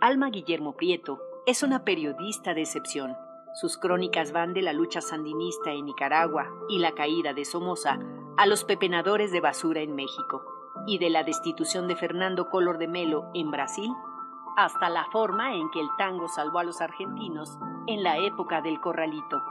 Alma Guillermo Prieto es una periodista de excepción. Sus crónicas van de la lucha sandinista en Nicaragua y la caída de Somoza a los pepenadores de basura en México, y de la destitución de Fernando Collor de Mello en Brasil hasta la forma en que el tango salvó a los argentinos en la época del Corralito.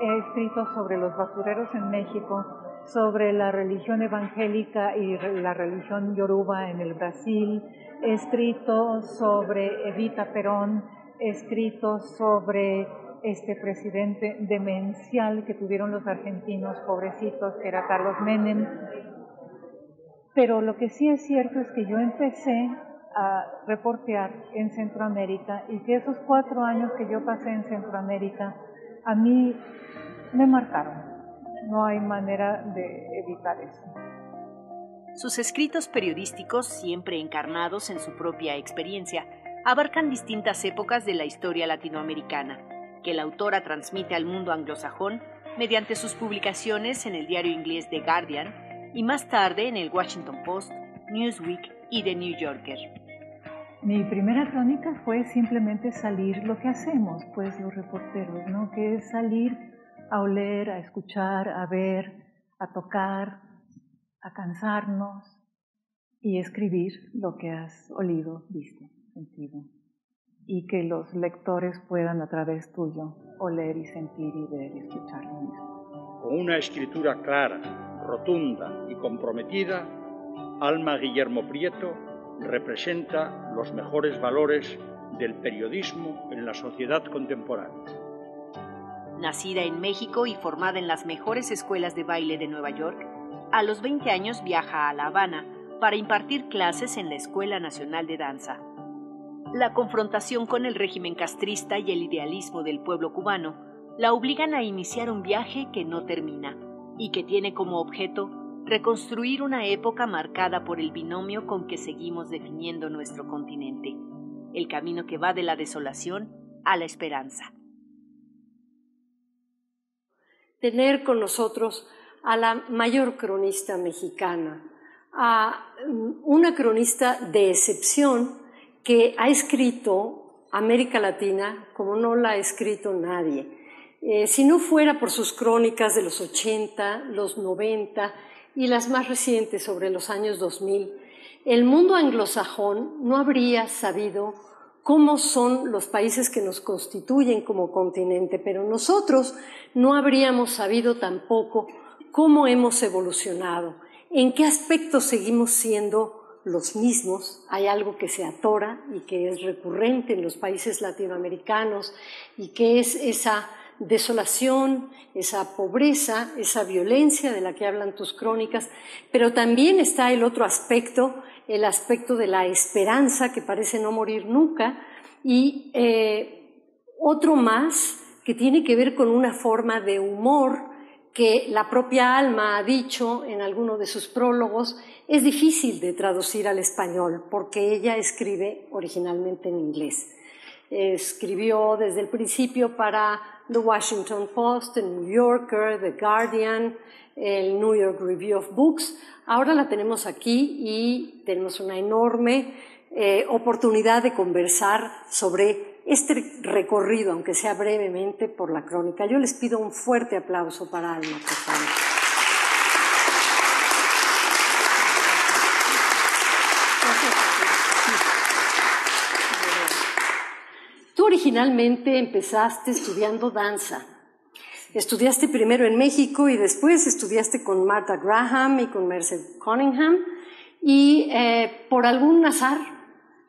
He escrito sobre los basureros en México, sobre la religión evangélica y la religión yoruba en el Brasil. He escrito sobre Evita Perón, he escrito sobre este presidente demencial que tuvieron los argentinos, pobrecitos, que era Carlos Menem. Pero lo que sí es cierto es que yo empecé a reportear en Centroamérica y que esos 4 años que yo pasé en Centroamérica a mí me marcaron. No hay manera de evitar eso. Sus escritos periodísticos, siempre encarnados en su propia experiencia, abarcan distintas épocas de la historia latinoamericana, que la autora transmite al mundo anglosajón mediante sus publicaciones en el diario inglés The Guardian y más tarde en el Washington Post, Newsweek y The New Yorker. Mi primera crónica fue simplemente salir, lo que hacemos pues los reporteros, ¿no? Que es salir a oler, a escuchar, a ver, a tocar, a cansarnos y escribir lo que has olido, visto, sentido. Y que los lectores puedan a través tuyo oler y sentir y ver y escuchar lo mismo. Con una escritura clara, rotunda y comprometida, Alma Guillermo Prieto representa los mejores valores del periodismo en la sociedad contemporánea. Nacida en México y formada en las mejores escuelas de baile de Nueva York, a los 20 años viaja a La Habana para impartir clases en la Escuela Nacional de Danza. La confrontación con el régimen castrista y el idealismo del pueblo cubano la obligan a iniciar un viaje que no termina y que tiene como objeto reconstruir una época marcada por el binomio con que seguimos definiendo nuestro continente, el camino que va de la desolación a la esperanza. Tener con nosotros a la mayor cronista mexicana, a una cronista de excepción que ha escrito América Latina como no la ha escrito nadie. Si no fuera por sus crónicas de los 80, los 90 y las más recientes sobre los años 2000, el mundo anglosajón no habría sabido cómo son los países que nos constituyen como continente, pero nosotros no habríamos sabido tampoco cómo hemos evolucionado, en qué aspectos seguimos siendo los mismos. Hay algo que se atora y que es recurrente en los países latinoamericanos y que es esa desolación, esa pobreza, esa violencia de la que hablan tus crónicas, pero también está el otro aspecto, el aspecto de la esperanza que parece no morir nunca y otro más que tiene que ver con una forma de humor que la propia Alma ha dicho en alguno de sus prólogos, es difícil de traducir al español porque ella escribe originalmente en inglés. Escribió desde el principio para The Washington Post, el New Yorker, The Guardian, el New York Review of Books. Ahora la tenemos aquí y tenemos una enorme oportunidad de conversar sobre este recorrido, aunque sea brevemente, por la crónica. Yo les pido un fuerte aplauso para Alma, por favor. Tú originalmente empezaste estudiando danza. Estudiaste primero en México y después estudiaste con Martha Graham y con Mercer Cunningham y por algún azar,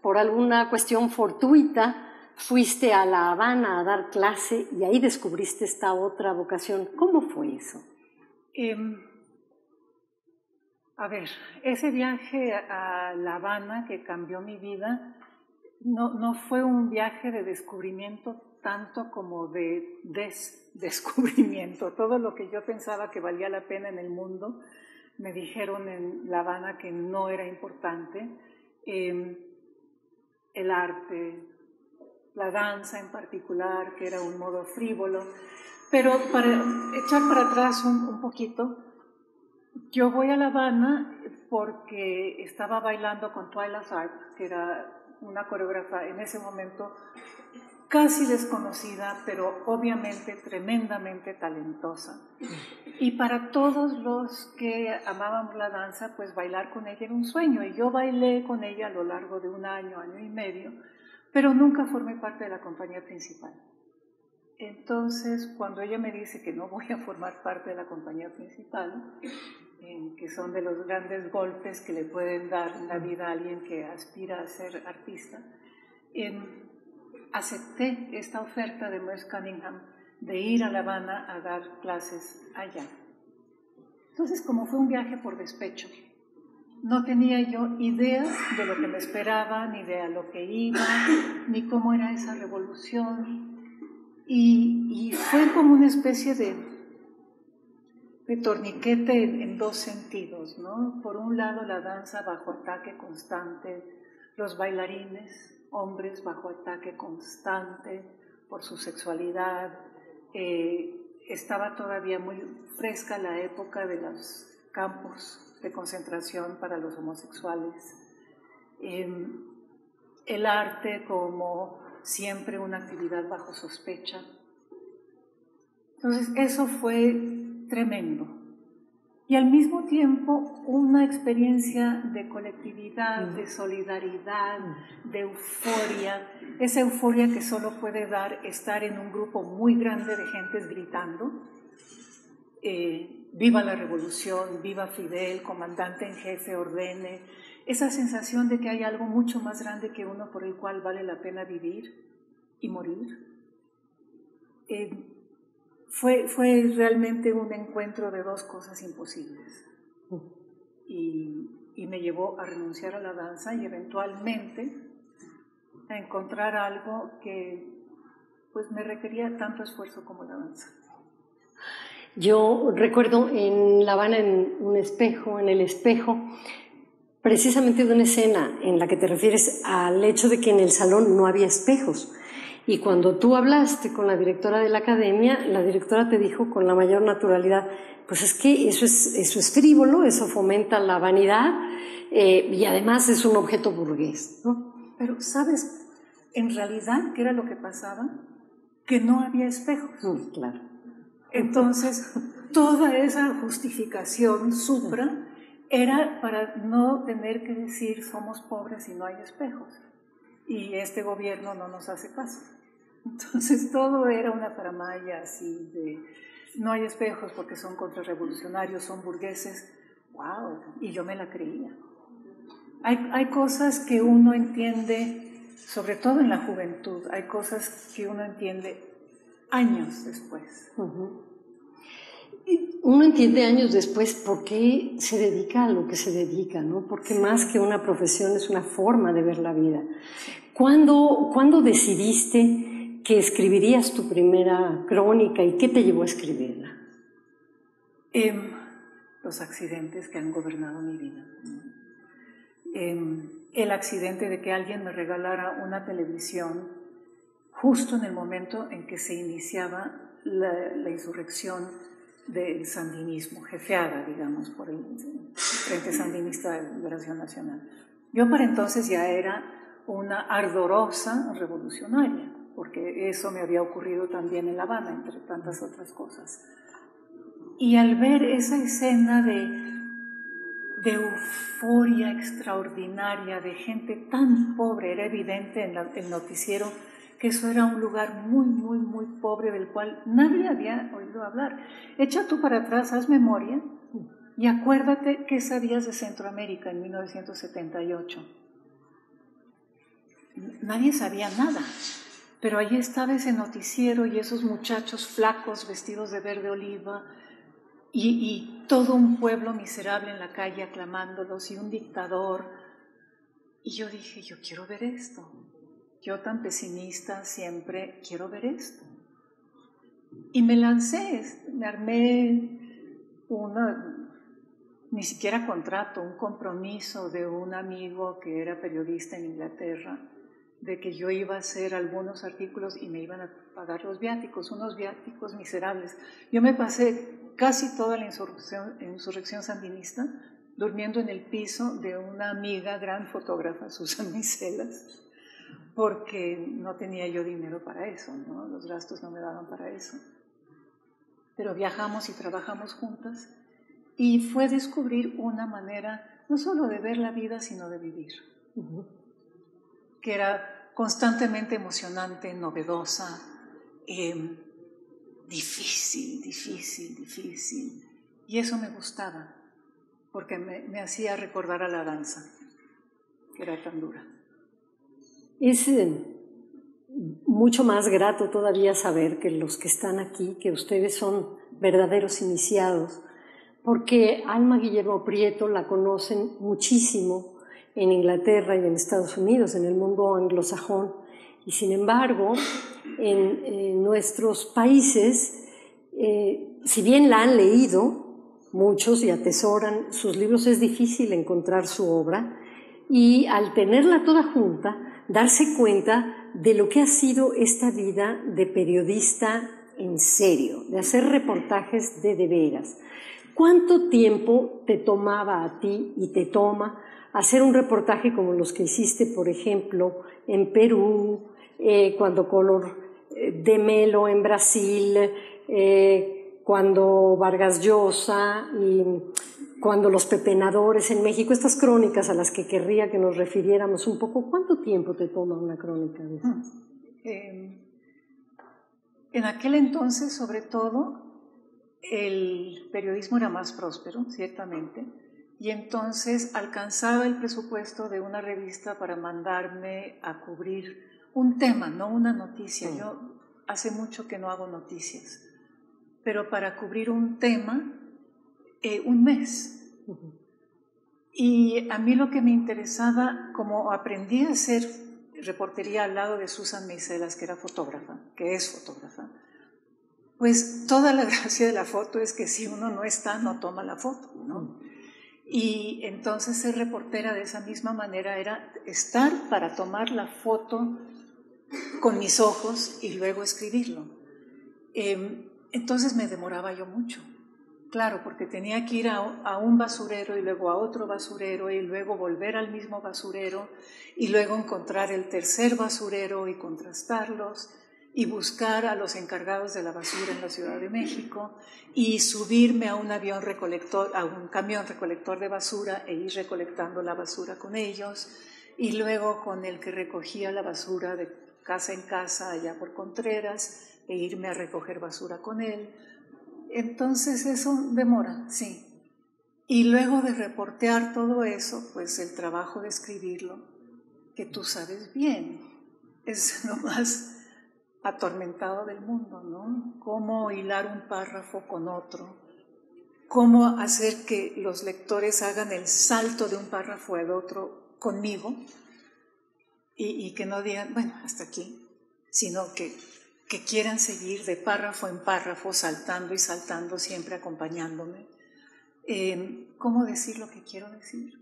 por alguna cuestión fortuita, fuiste a La Habana a dar clase y ahí descubriste esta otra vocación. ¿Cómo fue eso? A ver, ese viaje a La Habana que cambió mi vida no fue un viaje de descubrimiento tanto como de descubrimiento. Todo lo que yo pensaba que valía la pena en el mundo, me dijeron en La Habana que no era importante. El arte, la danza en particular, que era un modo frívolo. Pero para echar para atrás un poquito, yo voy a La Habana porque estaba bailando con Twyla Tharp, que era una coreógrafa en ese momento casi desconocida, pero obviamente tremendamente talentosa. Y para todos los que amábamos la danza, pues bailar con ella era un sueño. Y yo bailé con ella a lo largo de un año, año y medio, pero nunca formé parte de la compañía principal. Entonces, cuando ella me dice que no voy a formar parte de la compañía principal, que son de los grandes golpes que le pueden dar en la vida a alguien que aspira a ser artista, acepté esta oferta de Merce Cunningham de ir a La Habana a dar clases allá. Entonces, como fue un viaje por despecho, no tenía yo idea de lo que me esperaba, ni de a lo que iba, ni cómo era esa revolución. Y fue como una especie de torniquete en dos sentidos, ¿no? Por un lado, la danza bajo ataque constante, los bailarines, hombres bajo ataque constante por su sexualidad. Estaba todavía muy fresca la época de los campos de concentración para los homosexuales. El arte como siempre una actividad bajo sospecha. Entonces eso fue tremendo. Y al mismo tiempo una experiencia de colectividad, de solidaridad, de euforia, esa euforia que solo puede dar estar en un grupo muy grande de gentes gritando, viva la revolución, viva Fidel, comandante en jefe, ordene, esa sensación de que hay algo mucho más grande que uno por el cual vale la pena vivir y morir. Fue realmente un encuentro de dos cosas imposibles y me llevó a renunciar a la danza y eventualmente a encontrar algo que pues me requería tanto esfuerzo como la danza. Yo recuerdo en La Habana, en el espejo, precisamente de una escena en la que te refieres al hecho de que en el salón no había espejos. Y cuando tú hablaste con la directora de la academia, la directora te dijo con la mayor naturalidad, pues es que eso es frívolo, eso fomenta la vanidad y además es un objeto burgués, ¿no? Pero, ¿sabes en realidad qué era lo que pasaba? Que no había espejos. Claro. Entonces, toda esa justificación supra era para no tener que decir somos pobres y no hay espejos. Y este gobierno no nos hace caso. Entonces todo era una faramalla así de no hay espejos porque son contrarrevolucionarios, son burgueses. ¡Wow! Y yo me la creía. Hay cosas que uno entiende, sobre todo en la juventud, hay cosas que uno entiende años después. Uno entiende años después por qué se dedica a lo que se dedica, ¿no? Porque más que una profesión es una forma de ver la vida. ¿Cuándo decidiste que escribirías tu primera crónica y qué te llevó a escribirla? Los accidentes que han gobernado mi vida. El accidente de que alguien me regalara una televisión justo en el momento en que se iniciaba la insurrección del sandinismo, jefeada, digamos, por el Frente Sandinista de Liberación Nacional. Yo para entonces ya era una ardorosa revolucionaria, porque eso me había ocurrido también en La Habana, entre tantas otras cosas. Y al ver esa escena de euforia extraordinaria, de gente tan pobre, era evidente en el noticiero que eso era un lugar muy, muy, muy pobre del cual nadie había oído hablar. Echa tú para atrás, haz memoria y acuérdate qué sabías de Centroamérica en 1978. Nadie sabía nada, pero allí estaba ese noticiero y esos muchachos flacos vestidos de verde oliva y todo un pueblo miserable en la calle aclamándolos y un dictador. Y yo dije, yo quiero ver esto. Yo tan pesimista siempre quiero ver esto. Y me lancé, me armé ni siquiera contrato, un compromiso de un amigo que era periodista en Inglaterra, de que yo iba a hacer algunos artículos y me iban a pagar los viáticos, unos viáticos miserables. Yo me pasé casi toda la insurrección sandinista durmiendo en el piso de una amiga, gran fotógrafa, Susan Miselas, porque no tenía yo dinero para eso, ¿no? Los gastos no me daban para eso. Pero viajamos y trabajamos juntas y fue descubrir una manera no solo de ver la vida, sino de vivir, que era constantemente emocionante, novedosa, difícil. Y eso me gustaba, porque me hacía recordar a la danza, que era tan dura. Es mucho más grato todavía saber que los que están aquí, que ustedes son verdaderos iniciados, porque Alma Guillermo Prieto la conocen muchísimo en Inglaterra y en Estados Unidos, en el mundo anglosajón, y sin embargo, en nuestros países, si bien la han leído muchos y atesoran sus libros, es difícil encontrar su obra, y al tenerla toda junta, darse cuenta de lo que ha sido esta vida de periodista en serio, de hacer reportajes de veras. ¿Cuánto tiempo te tomaba a ti y te toma hacer un reportaje como los que hiciste, por ejemplo, en Perú, cuando Collor de Mello en Brasil, cuando Vargas Llosa y cuando los pepenadores en México, estas crónicas a las que querría que nos refiriéramos un poco? ¿Cuánto tiempo te toma una crónica de esas? En aquel entonces, sobre todo, el periodismo era más próspero, ciertamente, y entonces alcanzaba el presupuesto de una revista para mandarme a cubrir un tema, no una noticia. Yo hace mucho que no hago noticias, pero para cubrir un tema, un mes. Y a mí lo que me interesaba, como aprendí a hacer reportería al lado de Susan Meiselas, que era fotógrafa, que es fotógrafa, pues toda la gracia de la foto es que si uno no está, no toma la foto, ¿no? Y entonces ser reportera de esa misma manera era estar para tomar la foto con mis ojos y luego escribirlo. Entonces me demoraba yo mucho, claro, porque tenía que ir a un basurero y luego a otro basurero y luego volver al mismo basurero y luego encontrar el tercer basurero y contrastarlos y buscar a los encargados de la basura en la Ciudad de México y subirme a un camión recolector de basura e ir recolectando la basura con ellos, y luego con el que recogía la basura de casa en casa allá por Contreras e irme a recoger basura con él. Entonces eso demora, sí. Y luego de reportear todo eso, pues el trabajo de escribirlo, que tú sabes bien, es lo más atormentado del mundo, ¿no? Cómo hilar un párrafo con otro, cómo hacer que los lectores hagan el salto de un párrafo al otro conmigo y que no digan, bueno, hasta aquí, sino que quieran seguir de párrafo en párrafo, saltando y saltando, siempre acompañándome. ¿Cómo decir lo que quiero decir?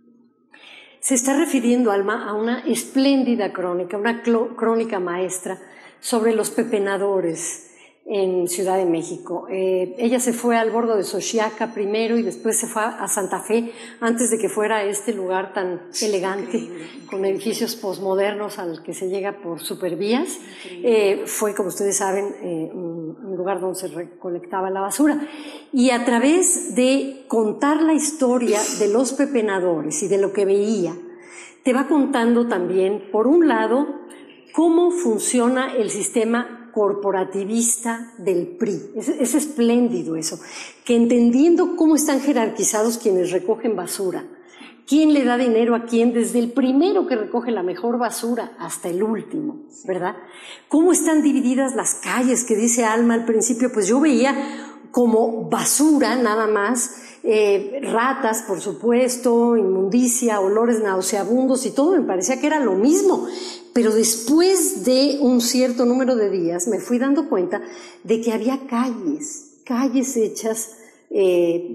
Se está refiriendo, Alma, a una espléndida crónica, una crónica maestra sobre los pepenadores en Ciudad de México. Ella se fue al bordo de Xochiaca primero y después se fue a Santa Fe, antes de que fuera este lugar tan elegante, increíble, con edificios posmodernos al que se llega por supervías. Fue, como ustedes saben, un lugar donde se recolectaba la basura. Y a través de contar la historia de los pepenadores y de lo que veía, te va contando también, por un lado, cómo funciona el sistema corporativista del PRI. Es espléndido eso, que entendiendo cómo están jerarquizados quienes recogen basura, quién le da dinero a quién, desde el primero que recoge la mejor basura hasta el último, ¿verdad? Cómo están divididas las calles, que dice Alma al principio, pues yo veía como basura nada más, ratas, por supuesto, inmundicia, olores nauseabundos y todo, me parecía que era lo mismo. Pero después de un cierto número de días me fui dando cuenta de que había calles hechas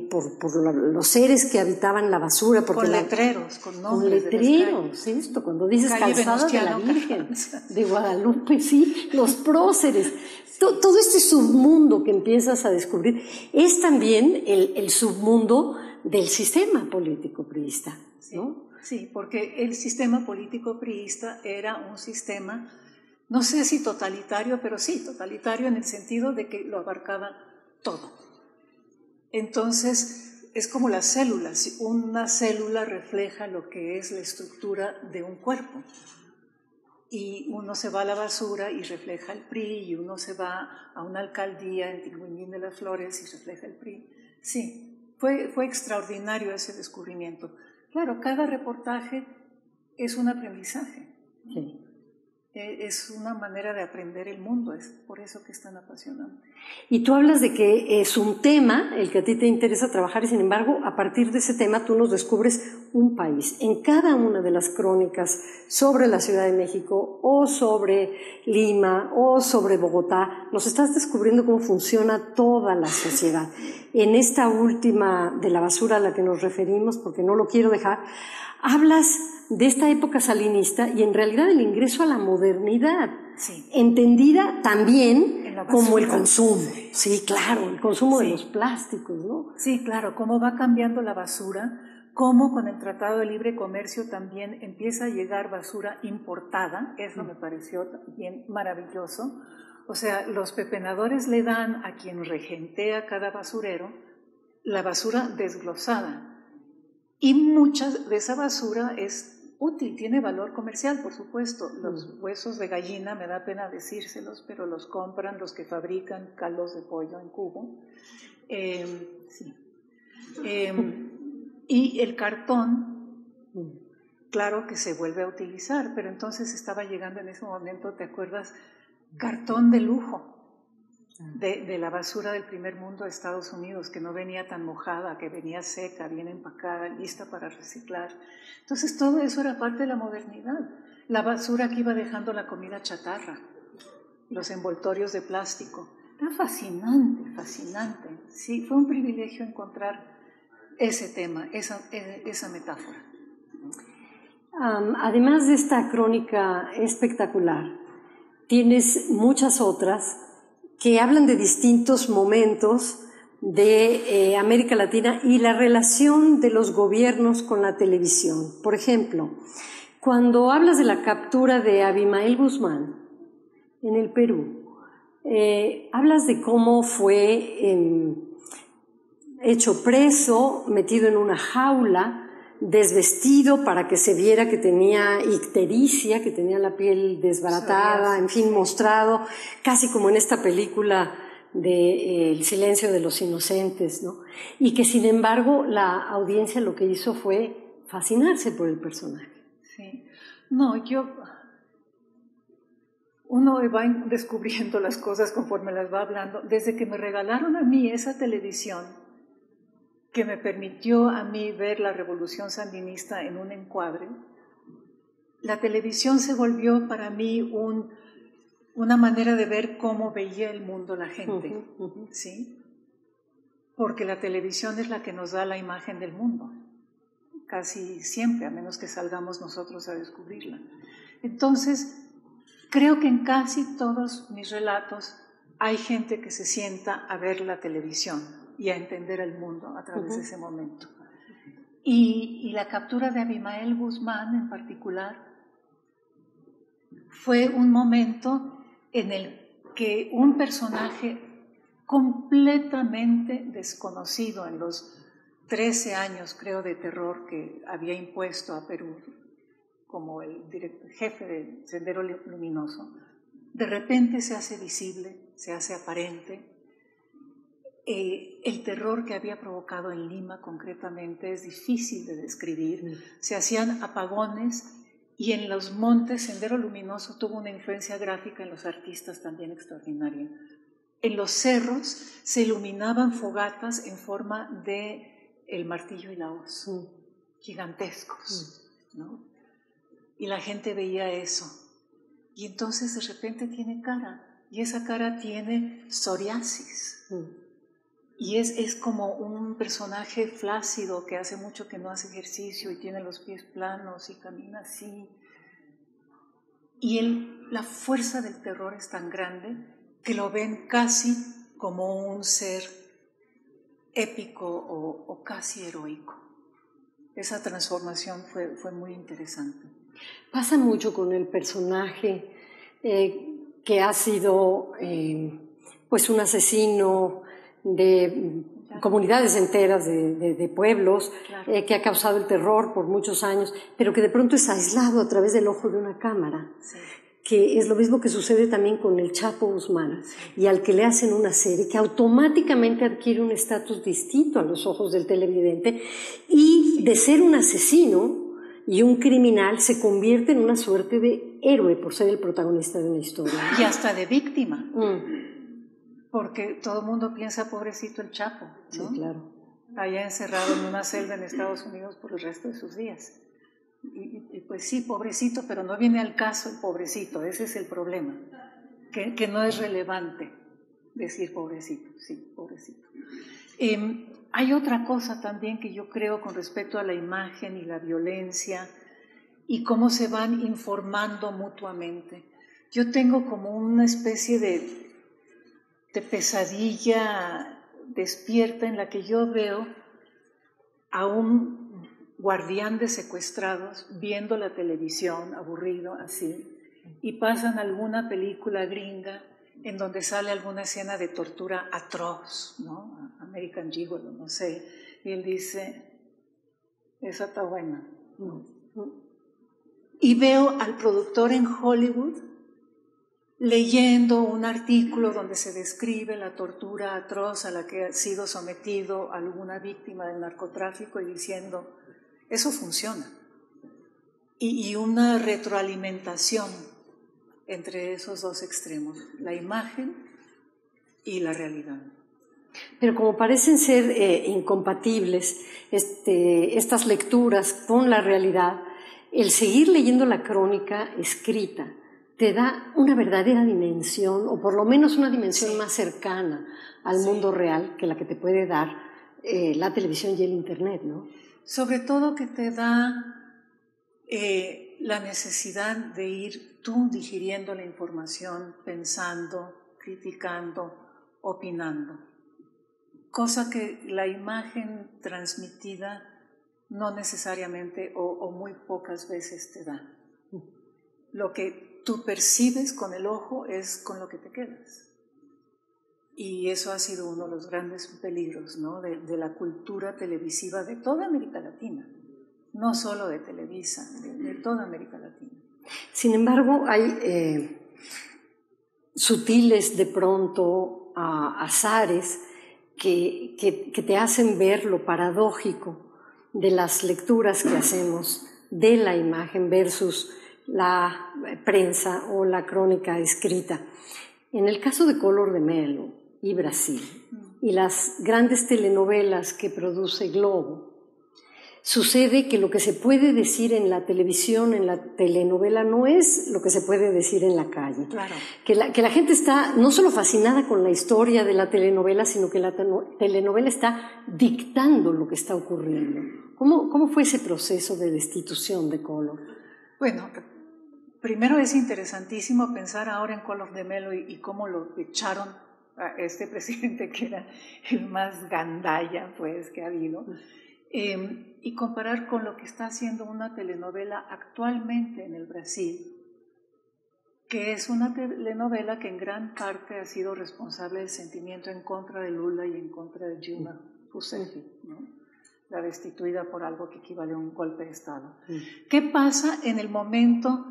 por los seres que habitaban la basura. Con letreros, con nombres. Con letreros, esto, cuando dices Calzada de la Virgen de Guadalupe, sí, los próceres. Todo este submundo que empiezas a descubrir es también el submundo del sistema político priista, ¿no? Sí, porque el sistema político priista era un sistema, no sé si totalitario, pero sí, totalitario en el sentido de que lo abarcaba todo. Entonces, es como las células. Una célula refleja lo que es la estructura de un cuerpo. Y uno se va a la basura y refleja el PRI, y uno se va a una alcaldía en Tinguindín de las Flores y refleja el PRI. Sí, fue extraordinario ese descubrimiento. Claro, cada reportaje es un aprendizaje. Sí. Es una manera de aprender el mundo, es por eso que es tan apasionante. Y tú hablas de que es un tema el que a ti te interesa trabajar y sin embargo a partir de ese tema tú nos descubres un país. En cada una de las crónicas sobre la Ciudad de México o sobre Lima o sobre Bogotá nos estás descubriendo cómo funciona toda la sociedad. En esta última de la basura a la que nos referimos, porque no lo quiero dejar, hablas de esta época salinista y en realidad el ingreso a la modernidad, sí, entendida también como el consumo. Sí, sí, claro, el consumo de los plásticos, ¿no? Sí, claro, cómo va cambiando la basura, cómo con el Tratado de Libre Comercio también empieza a llegar basura importada, eso me pareció también maravilloso. O sea, los pepenadores le dan a quien regentea cada basurero la basura desglosada. Y mucha de esa basura es útil, tiene valor comercial, por supuesto. Los huesos de gallina, me da pena decírselos, pero los compran los que fabrican caldos de pollo en cubo. Sí. Y el cartón, claro que se vuelve a utilizar, pero entonces estaba llegando en ese momento, ¿te acuerdas? Cartón de lujo. De la basura del primer mundo de Estados Unidos, que no venía tan mojada, que venía seca, bien empacada, lista para reciclar. Entonces todo eso era parte de la modernidad. La basura que iba dejando la comida chatarra, los envoltorios de plástico. Era fascinante, fascinante. Sí, fue un privilegio encontrar ese tema, esa metáfora. Además de esta crónica espectacular, tienes muchas otras que hablan de distintos momentos de América Latina y la relación de los gobiernos con la televisión. Por ejemplo, cuando hablas de la captura de Abimael Guzmán en el Perú, hablas de cómo fue hecho preso, metido en una jaula, desvestido para que se viera que tenía ictericia, que tenía la piel desbaratada, en fin, mostrado, casi como en esta película de El silencio de los inocentes, ¿no? Y que sin embargo la audiencia lo que hizo fue fascinarse por el personaje. Sí. No, uno va descubriendo las cosas conforme las va hablando. Desde que me regalaron a mí esa televisión, que me permitió a mí ver la revolución sandinista en un encuadre, la televisión se volvió para mí una manera de ver cómo veía el mundo la gente, ¿sí? Porque la televisión es la que nos da la imagen del mundo, casi siempre, a menos que salgamos nosotros a descubrirla. Entonces, creo que en casi todos mis relatos hay gente que se sienta a ver la televisión y a entender el mundo a través de ese momento. Y la captura de Abimael Guzmán en particular fue un momento en el que un personaje completamente desconocido en los 13 años, creo, de terror que había impuesto a Perú como el jefe del Sendero Luminoso, de repente se hace visible, se hace aparente. El terror que había provocado en Lima concretamente es difícil de describir. Se hacían apagones y en los montes Sendero Luminoso tuvo una influencia gráfica en los artistas también extraordinaria. En los cerros se iluminaban fogatas en forma de el martillo y la hoz, gigantescos, ¿no? Y la gente veía eso. Y entonces de repente tiene cara, y esa cara tiene psoriasis. Y es como un personaje flácido que hace mucho que no hace ejercicio y tiene los pies planos y camina así. Y la fuerza del terror es tan grande que lo ven casi como un ser épico o casi heroico. esa transformación fue muy interesante. Pasa mucho con el personaje que ha sido pues un asesino de comunidades enteras de pueblos, claro, que ha causado el terror por muchos años, pero que de pronto es aislado a través del ojo de una cámara, sí, que es lo mismo que sucede también con el Chapo Guzmán, sí, y al que le hacen una serie que automáticamente adquiere un estatus distinto a los ojos del televidente, y de ser un asesino y un criminal se convierte en una suerte de héroe por ser el protagonista de una historia. Y hasta de víctima. Porque todo el mundo piensa, pobrecito el Chapo, ¿no? Sí, claro. Allá encerrado en una celda en Estados Unidos por el resto de sus días. Y pues sí, pobrecito, pero no viene al caso el pobrecito, ese es el problema. Que no es relevante decir pobrecito, sí, pobrecito. Hay otra cosa también que yo creo con respecto a la imagen y la violencia y cómo se van informando mutuamente. Yo tengo como una especie de pesadilla despierta en la que yo veo a un guardián de secuestrados viendo la televisión, aburrido así, y pasan alguna película gringa en donde sale alguna escena de tortura atroz, ¿no? American Gigolo, no sé, y él dice, esa está buena. Y veo al productor en Hollywood leyendo un artículo donde se describe la tortura atroz a la que ha sido sometido alguna víctima del narcotráfico y diciendo, eso funciona. Y una retroalimentación entre esos dos extremos, la imagen y la realidad. Pero como parecen ser incompatibles estas lecturas con la realidad, el seguir leyendo la crónica escrita te da una verdadera dimensión, o por lo menos una dimensión sí, más cercana al sí, mundo real que la que te puede dar la televisión y el Internet, ¿no? Sobre todo que te da la necesidad de ir tú digiriendo la información, pensando, criticando, opinando. Cosa que la imagen transmitida no necesariamente o muy pocas veces te da. Lo que tú percibes con el ojo es con lo que te quedas. Y eso ha sido uno de los grandes peligros, ¿no? de la cultura televisiva de toda América Latina, no solo de Televisa, de toda América Latina. Sin embargo, hay sutiles de pronto azares que te hacen ver lo paradójico de las lecturas que hacemos de la imagen versus la prensa o la crónica escrita. En el caso de Color de Melo y Brasil y las grandes telenovelas que produce Globo, sucede que lo que se puede decir en la televisión, en la telenovela, no es lo que se puede decir en la calle. Claro. Que la gente está no solo fascinada con la historia de la telenovela, sino que la telenovela está dictando lo que está ocurriendo. ¿Cómo fue ese proceso de destitución de Color? Bueno, primero es interesantísimo pensar ahora en Color de Melo y cómo lo echaron a este presidente que era el más gandalla pues, que ha habido. Y comparar con lo que está haciendo una telenovela actualmente en el Brasil, que es una telenovela que en gran parte ha sido responsable del sentimiento en contra de Lula y en contra de Dilma Rousseff, ¿no? La destituida por algo que equivale a un golpe de Estado. ¿Qué pasa en el momento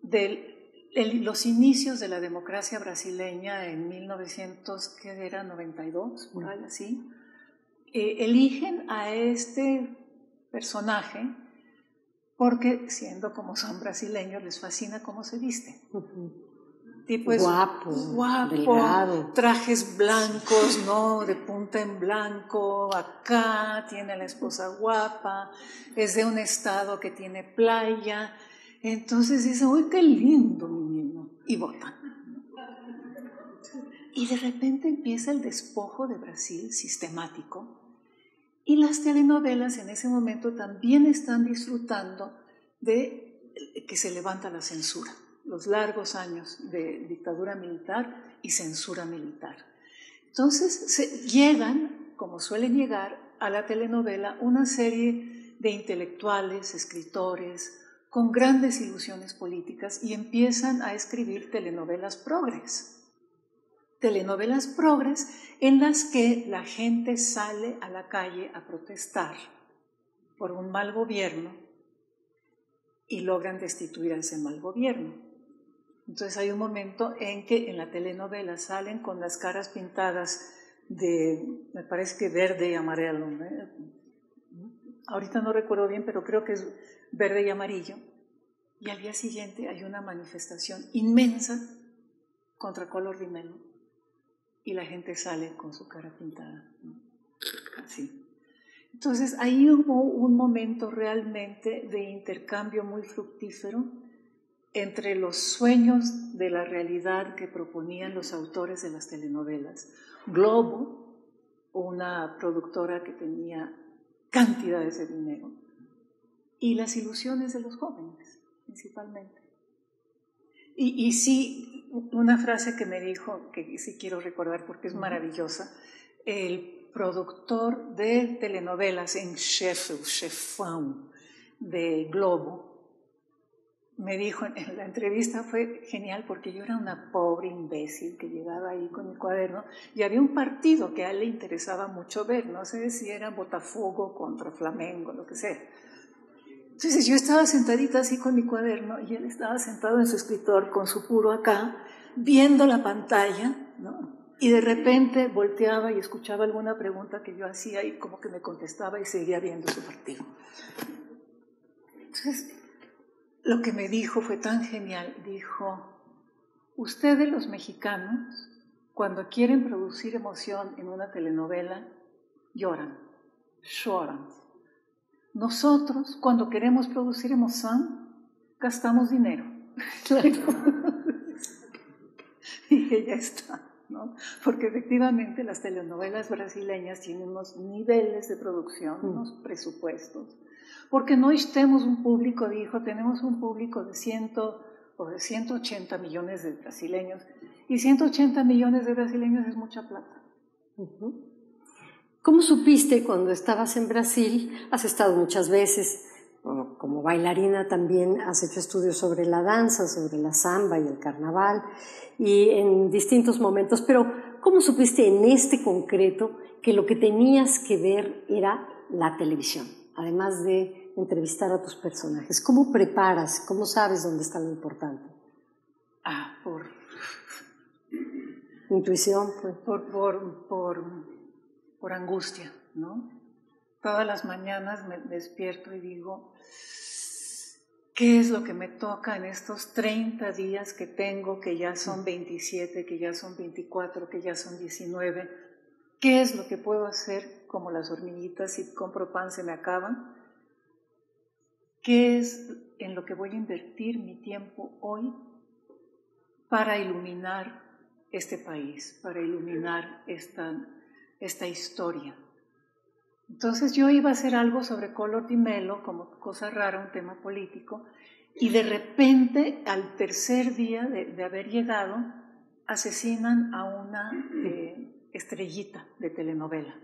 de los inicios de la democracia brasileña en 1992, por ahí así? Eligen a este personaje porque, siendo como son brasileños, les fascina cómo se viste. Tipo es guapo, delgado, trajes blancos, ¿no? De punta en blanco, acá tiene a la esposa guapa, es de un estado que tiene playa. Entonces dicen, uy, qué lindo mi niño, y votan. Y de repente empieza el despojo de Brasil sistemático. Y las telenovelas en ese momento también están disfrutando de que se levanta la censura, los largos años de dictadura militar y censura militar. Entonces llegan, como suelen llegar, a la telenovela una serie de intelectuales, escritores, con grandes ilusiones políticas y empiezan a escribir telenovelas progres. Telenovelas progres en las que la gente sale a la calle a protestar por un mal gobierno y logran destituir a ese mal gobierno. Entonces hay un momento en que en la telenovela salen con las caras pintadas de, me parece que verde y amarillo, ahorita no recuerdo bien, pero creo que es verde y amarillo, y al día siguiente hay una manifestación inmensa contra Color Di Melo, y la gente sale con su cara pintada, así. Entonces ahí hubo un momento realmente de intercambio muy fructífero entre los sueños de la realidad que proponían los autores de las telenovelas. Globo, una productora que tenía cantidades de dinero, y las ilusiones de los jóvenes, principalmente. Y sí, una frase que me dijo, que sí quiero recordar porque es maravillosa, el productor de telenovelas en chefão de Globo, me dijo en la entrevista, fue genial porque yo era una pobre imbécil que llegaba ahí con mi cuaderno y había un partido que a él le interesaba mucho ver, no sé si era Botafogo contra Flamengo, lo que sea. Entonces yo estaba sentadita así con mi cuaderno y él estaba sentado en su escritor con su puro acá, viendo la pantalla, ¿no? Y de repente volteaba y escuchaba alguna pregunta que yo hacía y como que me contestaba y seguía viendo su partido. Entonces, lo que me dijo fue tan genial. Dijo, ustedes los mexicanos, cuando quieren producir emoción en una telenovela, lloran. Nosotros, cuando queremos producir emoción, gastamos dinero. Claro. Y ya está, ¿no? Porque efectivamente las telenovelas brasileñas tienen unos niveles de producción, unos presupuestos. Porque no estemos un público, dijo, tenemos un público de 100 o de 180 millones de brasileños, y 180 millones de brasileños es mucha plata. ¿Cómo supiste cuando estabas en Brasil? Has estado muchas veces, como bailarina también has hecho estudios sobre la danza, sobre la samba y el carnaval, y en distintos momentos, pero ¿cómo supiste en este concreto que lo que tenías que ver era la televisión? Además de entrevistar a tus personajes, ¿cómo preparas? ¿Cómo sabes dónde está lo importante? Por intuición, pues. Por angustia, ¿no? Todas las mañanas me despierto y digo, ¿qué es lo que me toca en estos 30 días que tengo, que ya son 27, que ya son 24, que ya son 19? ¿Qué es lo que puedo hacer como las hormiguitas si compro pan se me acaban? ¿Qué es en lo que voy a invertir mi tiempo hoy para iluminar este país, para iluminar esta historia? Entonces yo iba a hacer algo sobre Color Di Melo, como cosa rara, un tema político, y de repente, al tercer día de haber llegado, asesinan a una estrellita de telenovela,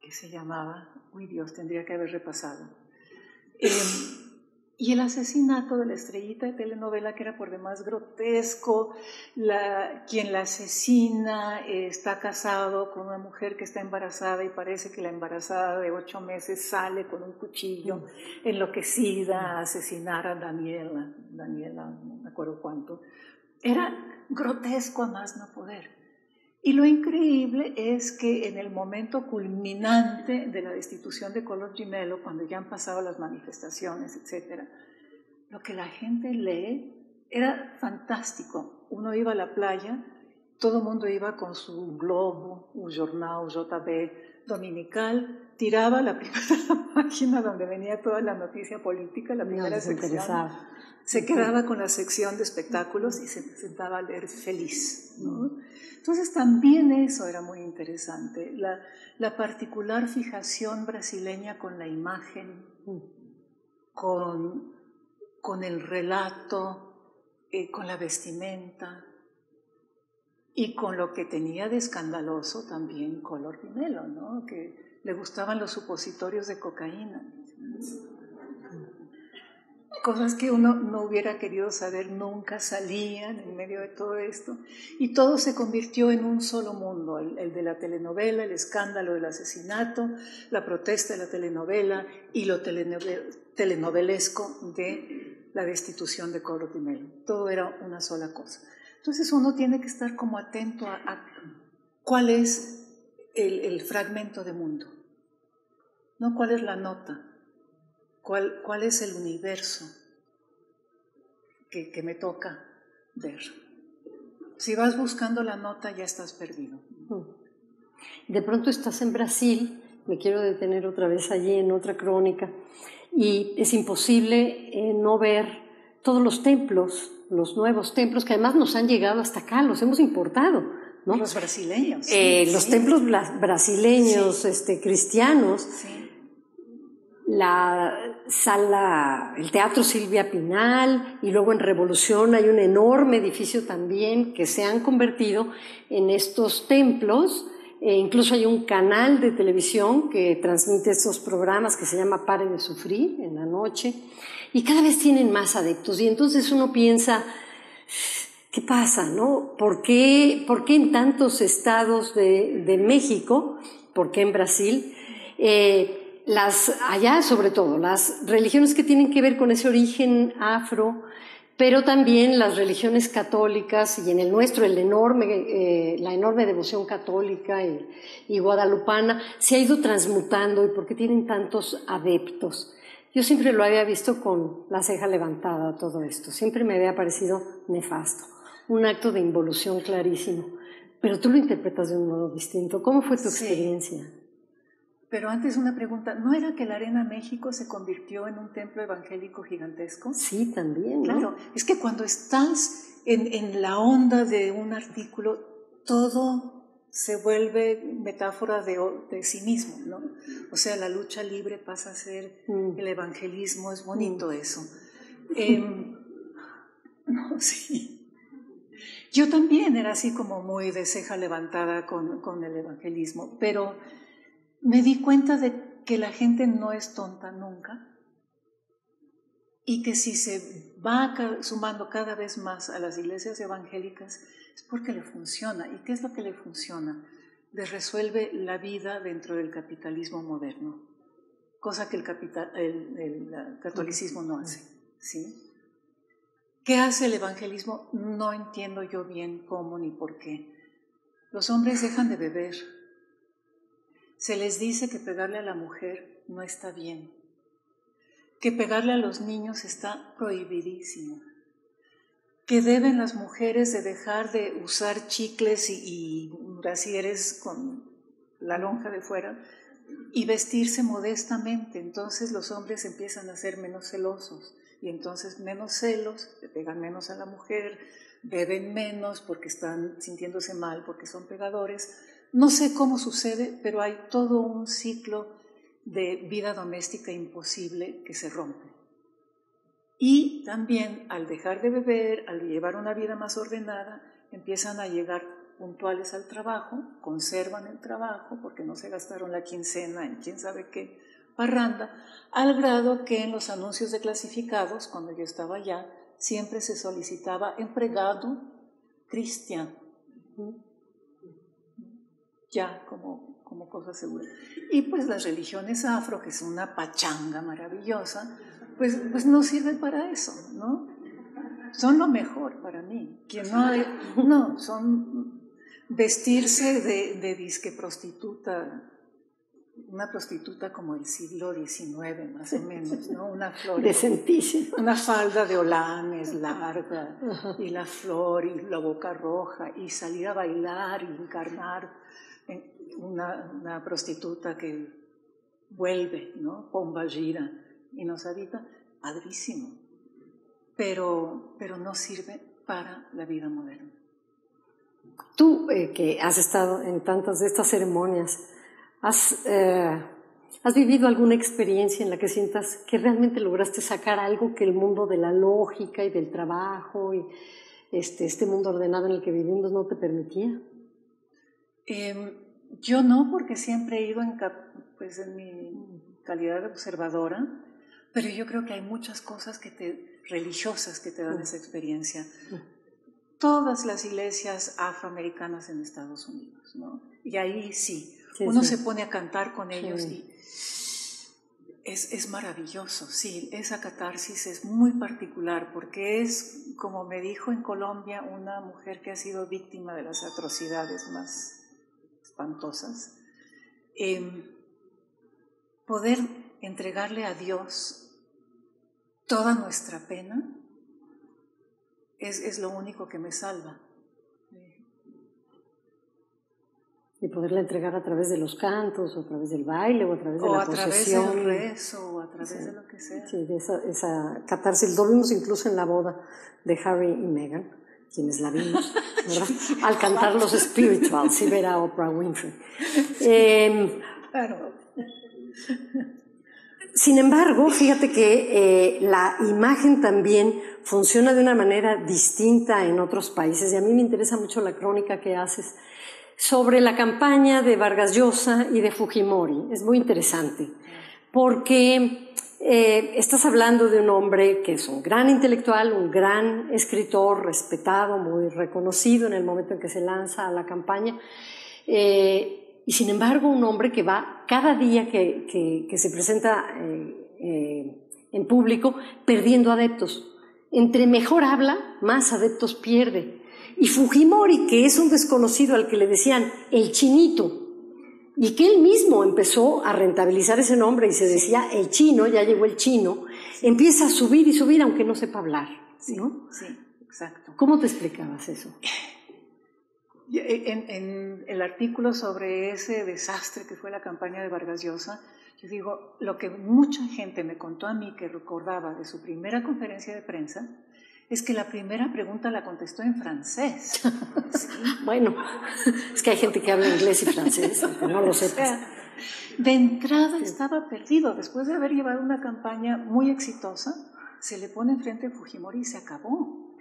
que se llamaba, uy Dios, tendría que haber repasado. Y el asesinato de la estrellita de telenovela, que era por demás grotesco, quien la asesina está casado con una mujer que está embarazada y parece que la embarazada de 8 meses sale con un cuchillo enloquecida a asesinar a Daniela, no me acuerdo cuánto. Era grotesco a más no poder. Y lo increíble es que en el momento culminante de la destitución de Color Di Melo, cuando ya han pasado las manifestaciones, etc., lo que la gente lee era fantástico. Uno iba a la playa, todo el mundo iba con su Globo, un jornal, JB dominical, tiraba la primera página donde venía toda la noticia política, la primera sección, se quedaba con la sección de espectáculos y se sentaba a leer feliz, ¿no? Entonces también eso era muy interesante, la particular fijación brasileña con la imagen, con el relato, con la vestimenta. y con lo que tenía de escandaloso también Collor di Mello, ¿no? Que le gustaban los supositorios de cocaína. Cosas que uno no hubiera querido saber nunca salían en medio de todo esto. Y todo se convirtió en un solo mundo, el de la telenovela, el escándalo del asesinato, la protesta de la telenovela y lo telenovelesco de la destitución de Collor di Mello. Todo era una sola cosa. Entonces uno tiene que estar como atento a cuál es el fragmento de mundo, ¿no? ¿Cuál es la nota? ¿Cuál es el universo que me toca ver? Si vas buscando la nota, ya estás perdido. De pronto estás en Brasil, me quiero detener otra vez allí en otra crónica, y es imposible no ver todos los templos, los nuevos templos que además nos han llegado hasta acá, los hemos importado, ¿no? Los brasileños. Los templos brasileños, cristianos. Sí. La sala, el Teatro Silvia Pinal, y luego en Revolución hay un enorme edificio también que se han convertido en estos templos. Incluso hay un canal de televisión que transmite estos programas que se llama Pare de Sufrir en la noche, y cada vez tienen más adeptos, y entonces uno piensa, ¿qué pasa, no? ¿Por qué en tantos estados de México, por qué en Brasil, allá sobre todo, las religiones que tienen que ver con ese origen afro, pero también las religiones católicas, y en el nuestro la enorme devoción católica y guadalupana, se ha ido transmutando, y por qué tienen tantos adeptos? Yo siempre lo había visto con la ceja levantada, todo esto, siempre me había parecido nefasto, un acto de involución clarísimo, pero tú lo interpretas de un modo distinto. ¿Cómo fue tu experiencia? Pero antes una pregunta, ¿no era que la Arena México se convirtió en un templo evangélico gigantesco? Sí, también, ¿no? Claro, es que cuando estás en la onda de un artículo, todo se vuelve metáfora de sí mismo, ¿no? O sea, la lucha libre pasa a ser el evangelismo, es bonito eso. No, sí. Yo también era así como muy de ceja levantada con el evangelismo, pero me di cuenta de que la gente no es tonta nunca, y que si se va sumando cada vez más a las iglesias evangélicas es porque le funciona. ¿Y qué es lo que le funciona? Les resuelve la vida dentro del capitalismo moderno, cosa que el catolicismo no hace, ¿sí? ¿Qué hace el evangelismo? No entiendo yo bien cómo ni por qué. Los hombres dejan de beber. Se les dice que pegarle a la mujer no está bien, que pegarle a los niños está prohibidísimo, que deben las mujeres de dejar de usar chicles y brasieres con la lonja de fuera y vestirse modestamente. Entonces los hombres empiezan a ser menos celosos, y entonces menos celos, le pegan menos a la mujer, beben menos porque están sintiéndose mal, porque son pegadores. No sé cómo sucede, pero hay todo un ciclo de vida doméstica imposible que se rompe. Y también al dejar de beber, al llevar una vida más ordenada, empiezan a llegar puntuales al trabajo, conservan el trabajo porque no se gastaron la quincena en quién sabe qué parranda, al grado que en los anuncios de clasificados, cuando yo estaba allá, siempre se solicitaba empregado cristiano. Ya como cosa segura. Y pues las religiones afro, que es una pachanga maravillosa, pues no sirven para eso, ¿no? Son lo mejor para mí. Son vestirse de disque prostituta, una prostituta como el siglo XIX, más o menos, ¿no? Una flor, decentísima, una falda de holanes larga, y la flor y la boca roja, y salir a bailar y encarnar una prostituta que vuelve, ¿no? Pomba gira y nos habita, padrísimo, pero no sirve para la vida moderna. Tú, que has estado en tantas de estas ceremonias, ¿has vivido alguna experiencia en la que sientas que realmente lograste sacar algo que el mundo de la lógica y del trabajo este mundo ordenado en el que vivimos no te permitía? Yo no, porque siempre he ido en mi calidad de observadora, pero yo creo que hay muchas cosas religiosas que te dan esa experiencia. Todas las iglesias afroamericanas en Estados Unidos, ¿no? Y ahí sí, uno se pone a cantar con ellos y es maravilloso, sí, esa catarsis es muy particular porque es, como me dijo en Colombia una mujer que ha sido víctima de las atrocidades más espantosas, poder entregarle a Dios toda nuestra pena es lo único que me salva. Y poderla entregar a través de los cantos, o a través del baile, o a través de la procesión. O a través del rezo, o a través de lo que sea. Sí, de esa catarsis. Lo vimos incluso en la boda de Harry y Meghan, quienes la vimos, ¿verdad? Al cantar los spirituals y ver a Oprah Winfrey. Claro. Sin embargo, fíjate que la imagen también funciona de una manera distinta en otros países, y a mí me interesa mucho la crónica que haces sobre la campaña de Vargas Llosa y de Fujimori. Es muy interesante, porque estás hablando de un hombre que es un gran intelectual, un gran escritor, respetado, muy reconocido en el momento en que se lanza a la campaña, y sin embargo un hombre que va cada día que se presenta en público perdiendo adeptos. Entre mejor habla, más adeptos pierde. Y Fujimori, que es un desconocido al que le decían el chinito, y que él mismo empezó a rentabilizar ese nombre y se decía el chino, ya llegó el chino, empieza a subir y subir aunque no sepa hablar, ¿no? Sí, exacto. ¿Cómo te explicabas eso? En el artículo sobre ese desastre que fue la campaña de Vargas Llosa, yo digo, lo que mucha gente me contó a mí que recordaba de su primera conferencia de prensa es que la primera pregunta la contestó en francés. ¿Sí? Bueno, es que hay gente que habla inglés y francés, aunque no lo sepas. O sea, de entrada estaba perdido. Después de haber llevado una campaña muy exitosa, se le pone enfrente a Fujimori y se acabó.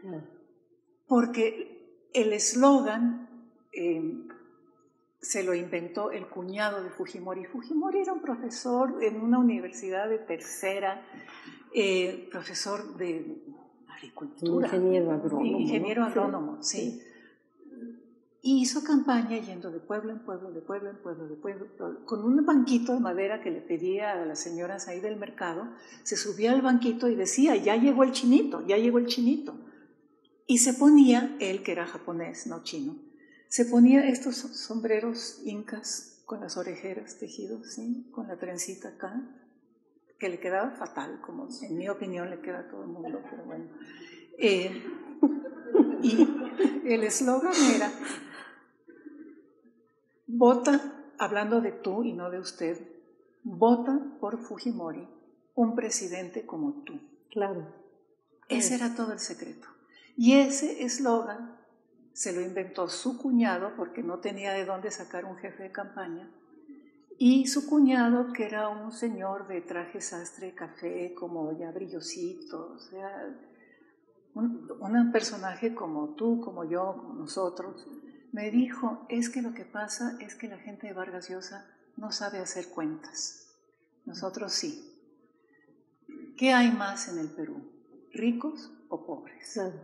Porque el eslogan se lo inventó el cuñado de Fujimori. Fujimori era un profesor en una universidad de tercera, profesor de agricultura. Ingeniero agrónomo, sí. Y hizo campaña yendo de pueblo en pueblo, de pueblo en pueblo, de pueblo en pueblo, con un banquito de madera que le pedía a las señoras ahí del mercado. Se subía al banquito y decía, ya llegó el chinito, ya llegó el chinito. Y se ponía, él que era japonés, no chino, se ponía estos sombreros incas con las orejeras tejidos, ¿sí? Con la trencita acá, que le quedaba fatal, como en mi opinión le queda a todo el mundo, pero bueno. Y el eslogan era, vota, hablando de tú y no de usted, vota por Fujimori, un presidente como tú. Claro. Ese era todo el secreto. Y ese eslogan se lo inventó su cuñado, porque no tenía de dónde sacar un jefe de campaña, y su cuñado, que era un señor de traje sastre, café, como ya brillosito, o sea, un personaje como tú, como yo, como nosotros, me dijo, es que lo que pasa es que la gente de Vargas Llosa no sabe hacer cuentas, nosotros sí. ¿Qué hay más en el Perú? ¿Ricos o pobres? Claro.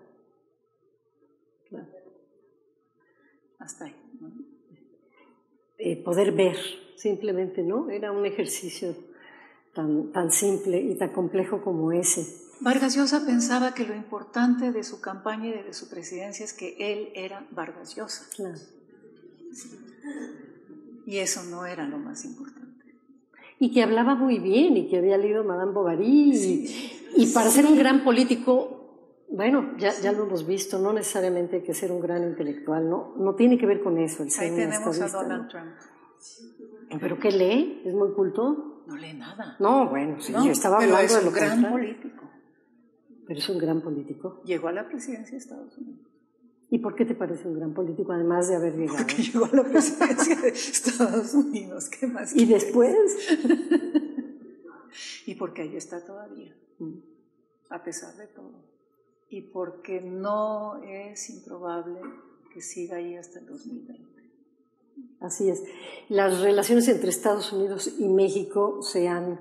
Claro. Hasta ahí, ¿no? Poder ver, simplemente, ¿no? Era un ejercicio tan simple y tan complejo como ese. Vargas Llosa pensaba que lo importante de su campaña y de su presidencia es que él era Vargas Llosa. Claro. Sí. Y eso no era lo más importante. Y que hablaba muy bien, y que había leído Madame Bovary, sí. y para ser un gran político, bueno, ya lo hemos visto, no necesariamente hay que ser un gran intelectual, no tiene que ver con eso. El ser ahí tenemos estadista, a Donald ¿no? Trump. ¿Pero qué lee? ¿Es muy culto? No lee nada. No, bueno, sí, no, yo estaba pero hablando es de lo un gran contrario. político. Pero es un gran político. Llegó a la presidencia de Estados Unidos. ¿Y por qué te parece un gran político, además de haber llegado? Porque llegó a la presidencia de Estados Unidos. ¿Qué más? ¿Y después? Y porque ahí está todavía, a pesar de todo. y porque no es improbable que siga ahí hasta el 2020. Así es. Las relaciones entre Estados Unidos y México se han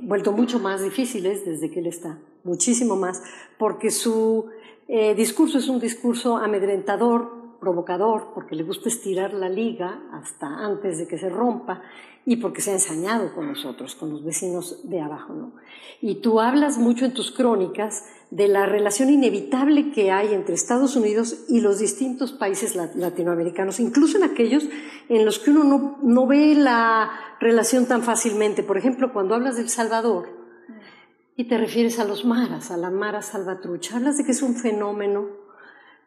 vuelto mucho más difíciles desde que él está, muchísimo más, porque su discurso es un discurso amedrentador, provocador, porque le gusta estirar la liga hasta antes de que se rompa y porque se ha ensañado con nosotros, con los vecinos de abajo, ¿no? Y tú hablas mucho en tus crónicas de la relación inevitable que hay entre Estados Unidos y los distintos países latinoamericanos, incluso en aquellos en los que uno no ve la relación tan fácilmente. Por ejemplo, cuando hablas de El Salvador y te refieres a los maras, a la mara salvatrucha, hablas de que es un fenómeno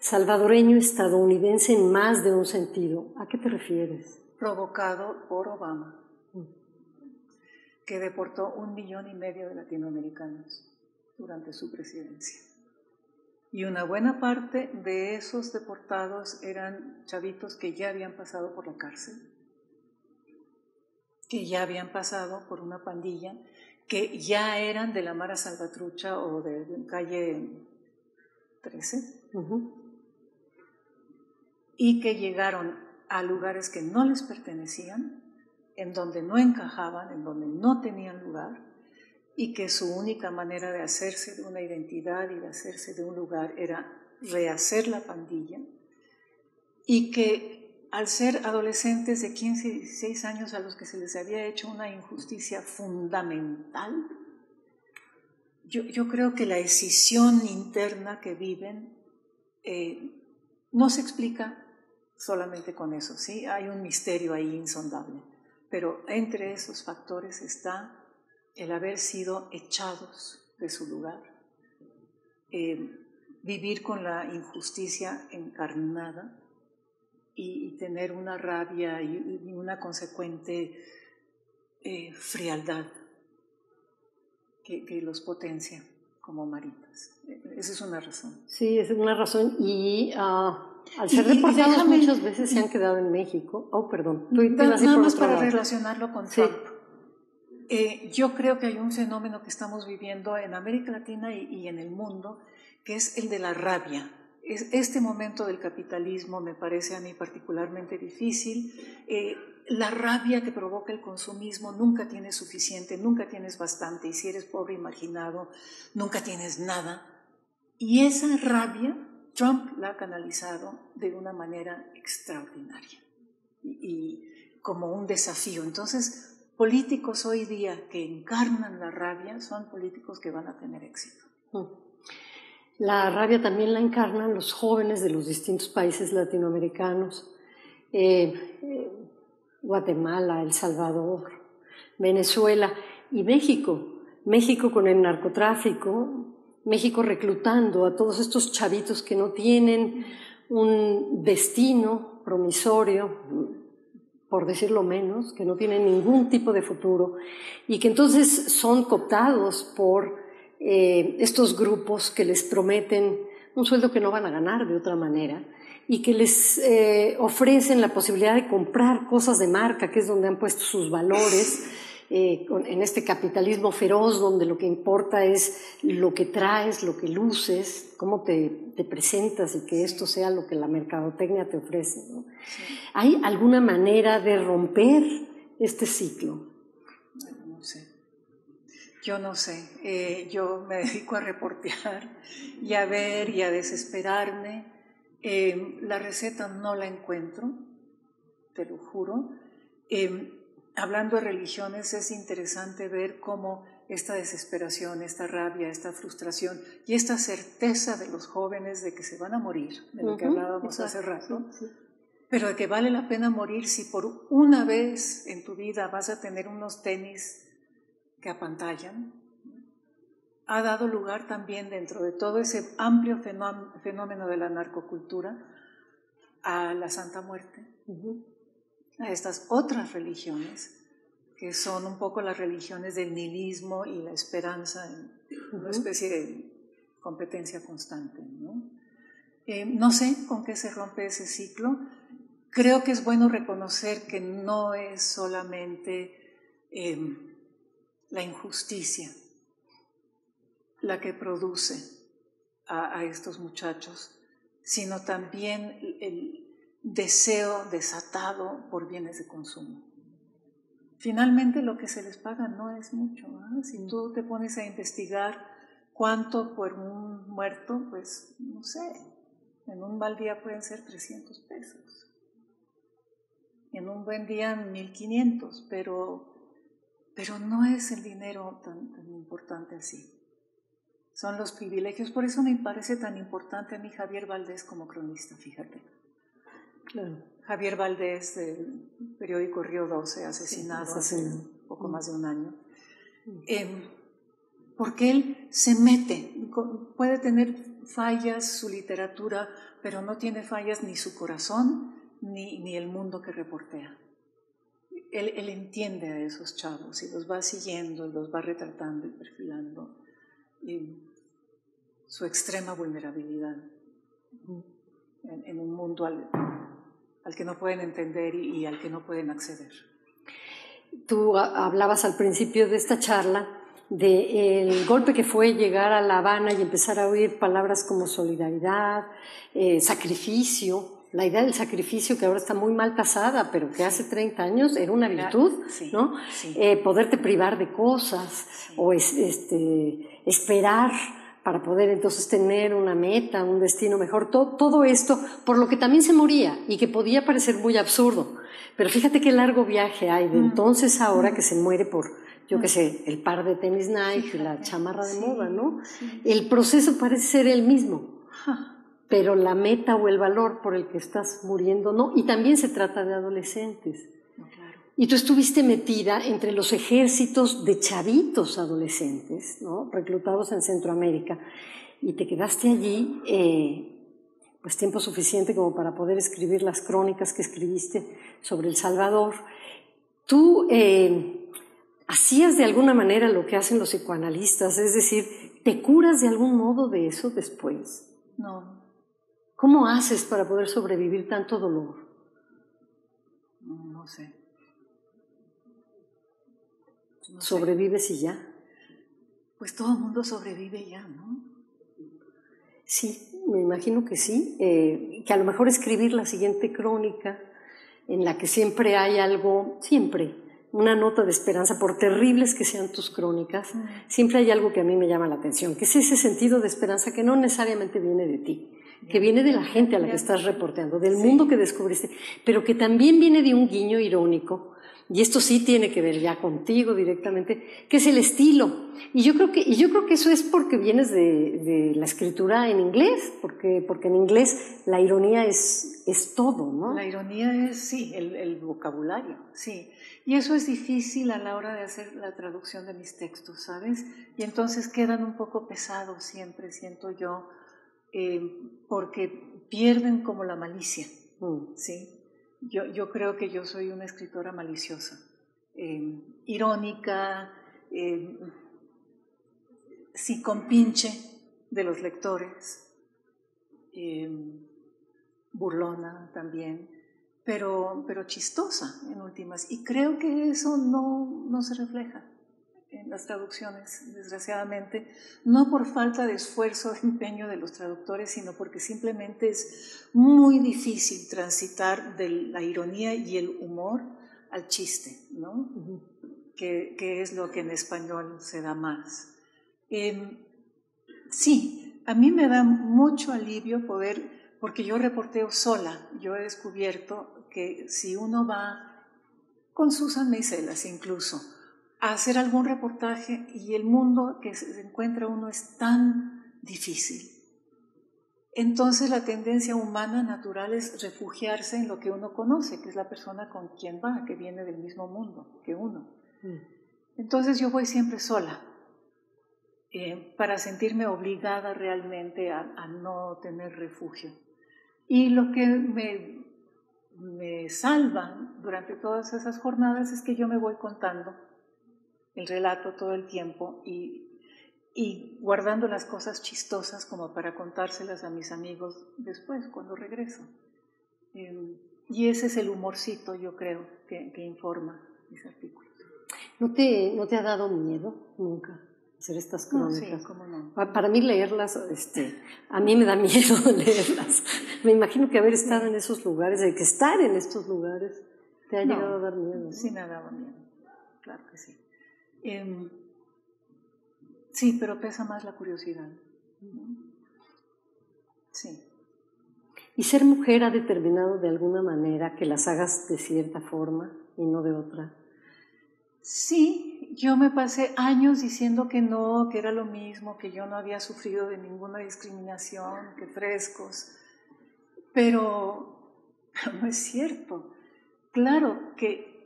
salvadoreño estadounidense en más de un sentido. ¿A qué te refieres? Provocado por Obama, que deportó 1,5 millones de latinoamericanos durante su presidencia. Y una buena parte de esos deportados eran chavitos que ya habían pasado por la cárcel, que ya habían pasado por una pandilla, que ya eran de la Mara Salvatrucha o de calle 13, y que llegaron a lugares que no les pertenecían, en donde no encajaban, en donde no tenían lugar, y que su única manera de hacerse de una identidad y de hacerse de un lugar era rehacer la pandilla, y que al ser adolescentes de 15 y 16 años a los que se les había hecho una injusticia fundamental, yo creo que la escisión interna que viven no se explica solamente con eso, ¿sí? Hay un misterio ahí insondable, pero entre esos factores está el haber sido echados de su lugar, vivir con la injusticia encarnada y tener una rabia y una consecuente frialdad que los potencia como maritas. Esa es una razón. Sí, esa es una razón. Y al ser deportados muchas veces se han quedado en México. Oh, perdón. Nada más para relacionarlo con Trump. Yo creo que hay un fenómeno que estamos viviendo en América Latina y en el mundo, que es el de la rabia. Este momento del capitalismo me parece a mí particularmente difícil. La rabia que provoca el consumismo, nunca tienes suficiente, nunca tienes bastante, y si eres pobre y marginado, nunca tienes nada. Y esa rabia, Trump la ha canalizado de una manera extraordinaria y como un desafío. Entonces, políticos hoy día que encarnan la rabia son políticos que van a tener éxito. La rabia también la encarnan los jóvenes de los distintos países latinoamericanos, Guatemala, El Salvador, Venezuela y México. México con el narcotráfico, México reclutando a todos estos chavitos que no tienen un destino promisorio, por decirlo menos, que no tienen ningún tipo de futuro y que entonces son cooptados por estos grupos que les prometen un sueldo que no van a ganar de otra manera y que les ofrecen la posibilidad de comprar cosas de marca, que es donde han puesto sus valores, en este capitalismo feroz donde lo que importa es lo que traes, lo que luces, cómo te presentas y que esto sea lo que la mercadotecnia te ofrece, ¿no? Sí. ¿Hay alguna manera de romper este ciclo? No sé. Yo no sé. Yo me dedico a reportear y a ver y a desesperarme. La receta no la encuentro, te lo juro. Hablando de religiones, es interesante ver cómo esta desesperación, esta rabia, esta frustración y esta certeza de los jóvenes de que se van a morir, de lo que hablábamos hace rato, pero de que vale la pena morir si por una vez en tu vida vas a tener unos tenis que apantallan, ha dado lugar también dentro de todo ese amplio fenómeno de la narcocultura a la Santa Muerte. A estas otras religiones, que son un poco las religiones del nihilismo y la esperanza en una especie de competencia constante, ¿no? No sé con qué se rompe ese ciclo. Creo que es bueno reconocer que no es solamente la injusticia la que produce a estos muchachos, sino también el deseo desatado por bienes de consumo. Finalmente lo que se les paga no es mucho, ¿no? Si tú te pones a investigar cuánto por un muerto, pues no sé, en un mal día pueden ser 300 pesos, en un buen día 1,500, pero no es el dinero tan importante así. Son los privilegios, por eso me parece tan importante a mí Javier Valdés como cronista, fíjate. Claro. Javier Valdés del periódico Río 12, asesinado hace poco más de un año. Porque él se mete, puede tener fallas su literatura, pero no tiene fallas ni su corazón ni el mundo que reportea. Él entiende a esos chavos y los va siguiendo, y los va retratando y perfilando su extrema vulnerabilidad en un mundo al que no pueden entender y al que no pueden acceder. Tú hablabas al principio de esta charla del golpe que fue llegar a La Habana y empezar a oír palabras como solidaridad, sacrificio. La idea del sacrificio que ahora está muy mal tasada, pero que hace 30 años era una virtud, ¿no? Sí. Poderte privar de cosas, sí. O esperar para poder entonces tener una meta, un destino mejor, todo esto, por lo que también se moría y que podía parecer muy absurdo. Pero fíjate qué largo viaje hay de entonces a ahora que se muere por, yo qué sé, el par de tenis Nike y la chamarra de moda, ¿no? Sí. El proceso parece ser el mismo. Pero la meta o el valor por el que estás muriendo, no. Y también se trata de adolescentes. No, claro. Y tú estuviste metida entre los ejércitos de chavitos adolescentes, ¿no? Reclutados en Centroamérica, y te quedaste allí pues tiempo suficiente como para poder escribir las crónicas que escribiste sobre El Salvador. ¿Tú hacías de alguna manera lo que hacen los psicoanalistas? Es decir, ¿te curas de algún modo de eso después? No. ¿Cómo haces para poder sobrevivir tanto dolor? No sé. ¿Sobrevives y ya? Pues todo el mundo sobrevive ya, ¿no? Sí, me imagino que sí. Que a lo mejor escribir la siguiente crónica en la que siempre hay algo, siempre, una nota de esperanza, por terribles que sean tus crónicas, siempre hay algo que a mí me llama la atención, que es ese sentido de esperanza que no necesariamente viene de ti, que viene de la gente a la que estás reporteando, del mundo que descubriste, pero que también viene de un guiño irónico, y esto sí tiene que ver ya contigo directamente, que es el estilo. Y yo creo que eso es porque vienes de la escritura en inglés, porque en inglés la ironía es todo, ¿no? La ironía es, sí, el vocabulario, sí. Y eso es difícil a la hora de hacer la traducción de mis textos, ¿sabes? Y entonces quedan un poco pesados siempre, siento yo, porque pierden como la malicia, ¿sí? Yo creo que yo soy una escritora maliciosa, irónica, sí, compinche de los lectores, burlona también, pero chistosa en últimas. Y creo que eso no se refleja en las traducciones, desgraciadamente, no por falta de esfuerzo, de empeño de los traductores, sino porque simplemente es muy difícil transitar de la ironía y el humor al chiste, ¿no? Que es lo que en español se da más. Sí, a mí me da mucho alivio poder, porque yo reporteo sola, yo he descubierto que si uno va con Susan Meiselas incluso, a hacer algún reportaje y el mundo que se encuentra uno es tan difícil. Entonces la tendencia humana natural es refugiarse en lo que uno conoce, que es la persona con quien va, que viene del mismo mundo que uno. Entonces yo voy siempre sola, para sentirme obligada realmente a no tener refugio. Y lo que me salva durante todas esas jornadas es que yo me voy contando el relato todo el tiempo y guardando las cosas chistosas como para contárselas a mis amigos después, cuando regreso. Y ese es el humorcito, yo creo, que informa mis artículos. ¿No te ha dado miedo nunca? hacer estas crónicas. No, sí, cómo no. Para mí leerlas, a mí me da miedo leerlas. Me imagino que haber estado en esos lugares, de que estar en estos lugares, te ha llegado a dar miedo, ¿no? Sí me ha dado miedo, claro que sí. Sí, pero pesa más la curiosidad. Sí. ¿Y ser mujer ha determinado de alguna manera que las hagas de cierta forma y no de otra? Sí, yo me pasé años diciendo que no, que era lo mismo, que yo no había sufrido de ninguna discriminación, que frescos, pero no es cierto. Claro que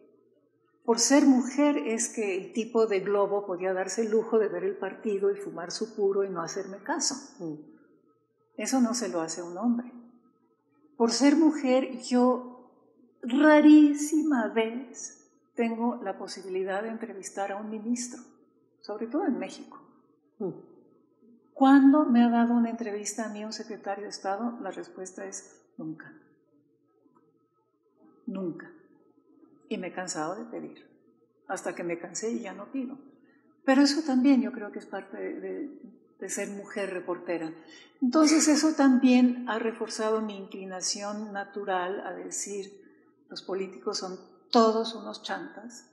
por ser mujer es que el tipo de globo podía darse el lujo de ver el partido y fumar su puro y no hacerme caso. Eso no se lo hace un hombre. Por ser mujer, yo rarísima vez tengo la posibilidad de entrevistar a un ministro, sobre todo en México. ¿Cuándo me ha dado una entrevista a mí un secretario de Estado? La respuesta es nunca. Nunca. Y me he cansado de pedir, hasta que me cansé y ya no pido. Pero eso también yo creo que es parte de ser mujer reportera. Entonces eso también ha reforzado mi inclinación natural a decir, los políticos son todos unos chantas,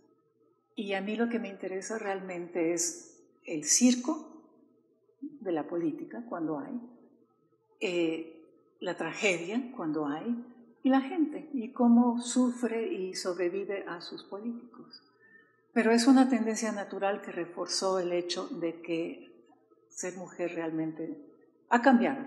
y a mí lo que me interesa realmente es el circo de la política, cuando hay, la tragedia, cuando hay, y la gente, y cómo sufre y sobrevive a sus políticos. Pero es una tendencia natural que reforzó el hecho de que ser mujer realmente ha cambiado.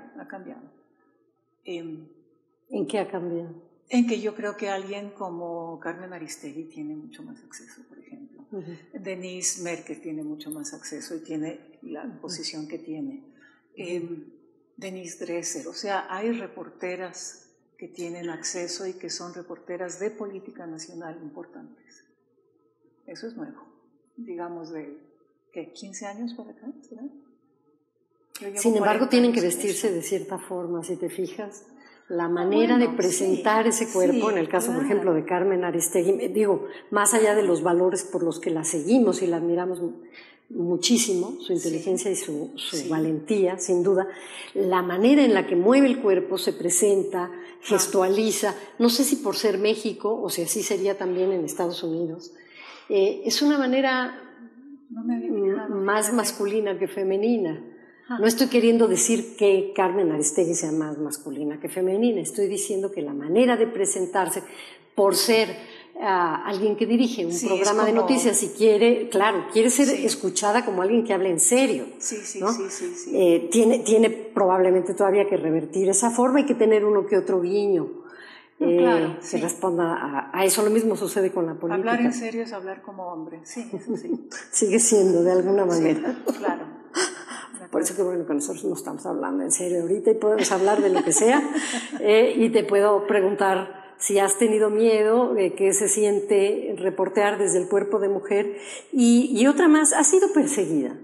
¿En qué ha cambiado? En que yo creo que alguien como Carmen Aristegui tiene mucho más acceso, por ejemplo. Denise Merker tiene mucho más acceso y tiene la posición que tiene. Denise Dresser, o sea, hay reporteras que tienen acceso y que son reporteras de política nacional importantes. Eso es nuevo, digamos de, ¿qué? 15 años para acá, ¿será? Sin embargo, tienen que vestirse de cierta forma, si te fijas. La manera de presentar ese cuerpo, en el caso, por ejemplo, de Carmen Aristegui, digo, más allá de los valores por los que la seguimos y la admiramos muchísimo, su inteligencia y su valentía, sin duda, la manera en la que mueve el cuerpo, se presenta, gestualiza, no sé si por ser México o si así sería también en Estados Unidos, es una manera más masculina que femenina. No estoy queriendo decir que Carmen Aristegui sea más masculina que femenina, estoy diciendo que la manera de presentarse, por ser alguien que dirige un programa de noticias y quiere ser escuchada como alguien que hable en serio, ¿no? Tiene probablemente todavía que revertir esa forma y que tener uno que otro guiño. Que responda a eso. Lo mismo sucede con la política. Hablar en serio es hablar como hombre, sí, eso sí. Sigue siendo, de alguna manera. Sí, claro. Por eso que bueno que nosotros no estamos hablando en serio ahorita y podemos hablar de lo que sea. Y te puedo preguntar si has tenido miedo, qué se siente reportear desde el cuerpo de mujer. Y otra más, ¿has sido perseguida?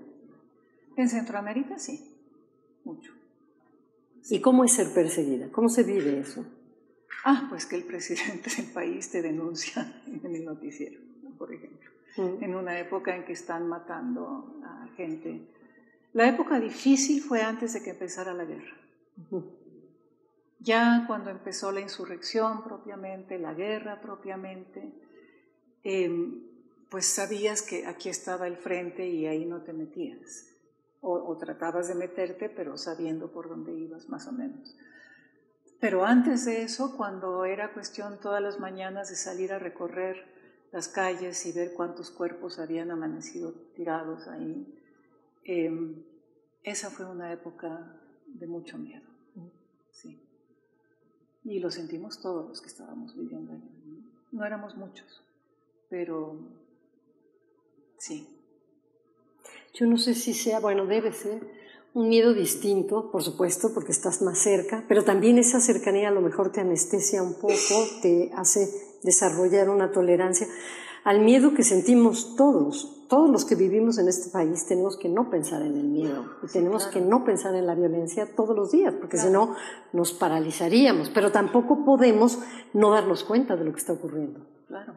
En Centroamérica sí, mucho. ¿Y cómo es ser perseguida? ¿Cómo se vive eso? Pues que el presidente del país te denuncia en el noticiero, por ejemplo. En una época en que están matando a gente. La época difícil fue antes de que empezara la guerra. Ya cuando empezó la insurrección propiamente, la guerra propiamente, pues sabías que aquí estaba el frente y ahí no te metías. O tratabas de meterte, pero sabiendo por dónde ibas más o menos. Pero antes de eso, cuando era cuestión todas las mañanas de salir a recorrer las calles y ver cuántos cuerpos habían amanecido tirados ahí, esa fue una época de mucho miedo. Sí. Y lo sentimos todos los que estábamos viviendo allá. No éramos muchos, pero sí. Yo no sé si sea, bueno, debe ser un miedo distinto, por supuesto, porque estás más cerca, pero también esa cercanía a lo mejor te anestesia un poco, te hace desarrollar una tolerancia al miedo que sentimos todos los que vivimos en este país. Tenemos que no pensar en el miedo y tenemos que no pensar en la violencia todos los días, porque si no nos paralizaríamos, pero tampoco podemos no darnos cuenta de lo que está ocurriendo. Claro.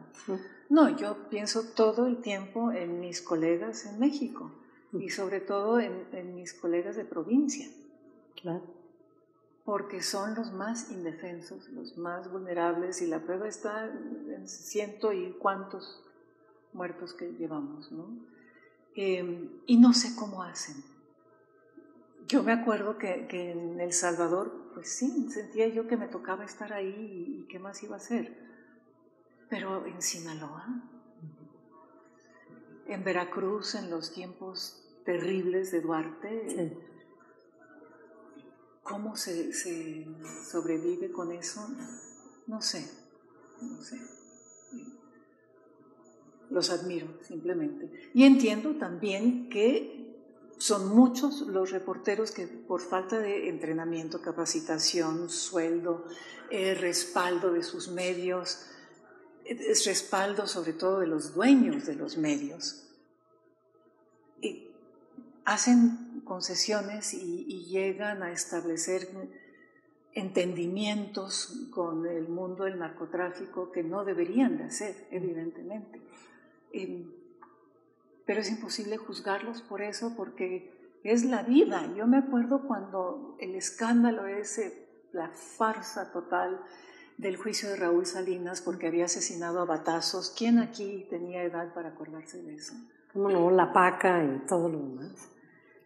No, yo pienso todo el tiempo en mis colegas en México y sobre todo en mis colegas de provincia. Claro. Porque son los más indefensos, los más vulnerables, y la prueba está en ciento y cuantos muertos que llevamos, ¿no? Y no sé cómo hacen. Yo me acuerdo que en El Salvador, pues sí, sentía yo que me tocaba estar ahí y qué más iba a hacer. Pero en Sinaloa, en Veracruz, en los tiempos terribles de Duarte, Sí. ¿cómo se sobrevive con eso? No sé. Los admiro, simplemente. Y entiendo también que son muchos los reporteros que por falta de entrenamiento, capacitación, sueldo, respaldo de sus medios, respaldo sobre todo de los dueños de los medios, y hacen concesiones y llegan a establecer entendimientos con el mundo del narcotráfico que no deberían de hacer, evidentemente. Pero es imposible juzgarlos por eso, porque es la vida. Yo me acuerdo cuando el escándalo ese, la farsa total del juicio de Raúl Salinas porque había asesinado a batazos. ¿Quién aquí tenía edad para acordarse de eso? ¿Cómo no? La Paca y todo lo demás.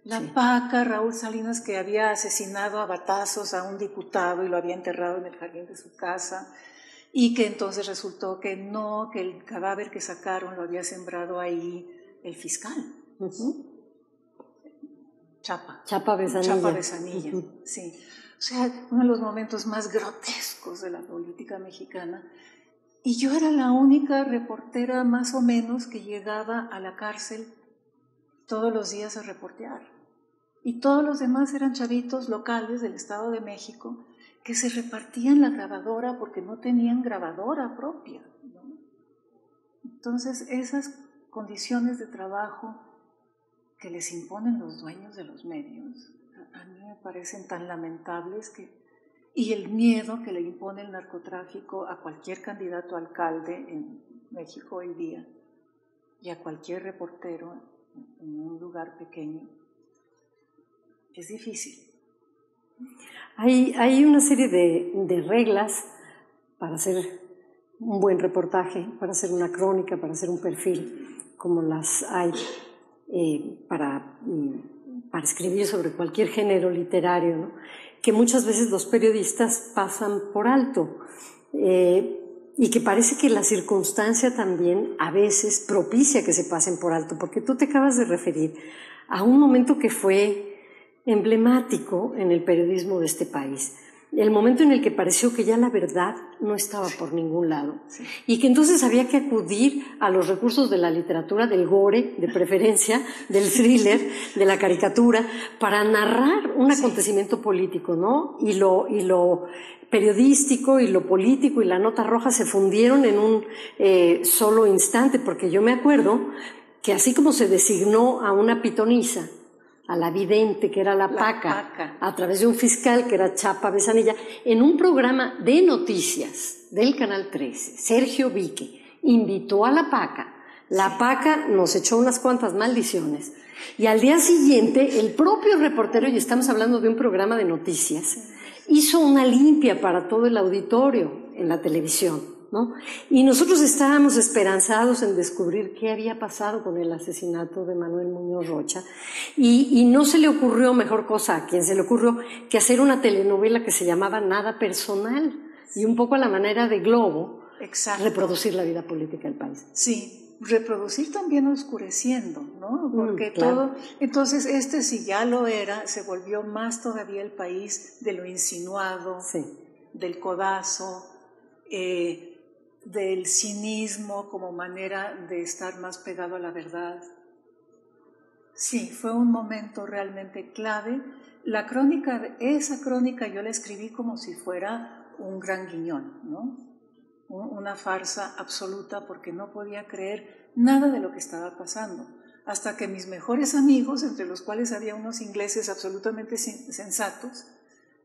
La Paca, Raúl Salinas, que había asesinado a batazos a un diputado y lo había enterrado en el jardín de su casa, y que entonces resultó que no, que el cadáver que sacaron lo había sembrado ahí el fiscal. Chapa Besanilla. Sí. O sea, uno de los momentos más grotescos de la política mexicana. Y yo era la única reportera más o menos que llegaba a la cárcel todos los días a reportear. Y todos los demás eran chavitos locales del Estado de México que se repartían la grabadora porque no tenían grabadora propia, ¿no? Entonces, esas condiciones de trabajo que les imponen los dueños de los medios, a mí me parecen tan lamentables y el miedo que le impone el narcotráfico a cualquier candidato a alcalde en México hoy día y a cualquier reportero en un lugar pequeño, es difícil. Hay una serie de reglas para hacer un buen reportaje, para hacer una crónica, para hacer un perfil, como las hay para escribir sobre cualquier género literario, ¿no? Que muchas veces los periodistas pasan por alto y que parece que la circunstancia también a veces propicia que se pasen por alto, porque tú te acabas de referir a un momento que fue emblemático en el periodismo de este país, el momento en el que pareció que ya la verdad no estaba por ningún lado y que entonces había que acudir a los recursos de la literatura, del gore, de preferencia, del thriller, de la caricatura, para narrar un acontecimiento político, ¿no? Y lo periodístico y lo político y la nota roja se fundieron en un solo instante, porque yo me acuerdo que así como se designó a una pitonisa, a la vidente, que era la Paca, a través de un fiscal, que era Chapa Besanilla, en un programa de noticias del Canal 13, Sergio Vique invitó a la Paca. La Paca nos echó unas cuantas maldiciones. Y al día siguiente, el propio reportero, y estamos hablando de un programa de noticias, hizo una limpia para todo el auditorio en la televisión, ¿no? Y nosotros estábamos esperanzados en descubrir qué había pasado con el asesinato de Manuel Muñoz Rocha, y no se le ocurrió mejor cosa a quien se le ocurrió que hacer una telenovela que se llamaba Nada Personal, y un poco a la manera de Globo, reproducir la vida política del país. Sí, reproducir también oscureciendo, ¿no? Porque todo, entonces si ya lo era, se volvió más todavía el país de lo insinuado, del codazo, del cinismo como manera de estar más pegado a la verdad. Sí, fue un momento realmente clave. Esa crónica yo la escribí como si fuera un gran guiñón, ¿no? Una farsa absoluta, porque no podía creer nada de lo que estaba pasando, hasta que mis mejores amigos, entre los cuales había unos ingleses absolutamente sensatos,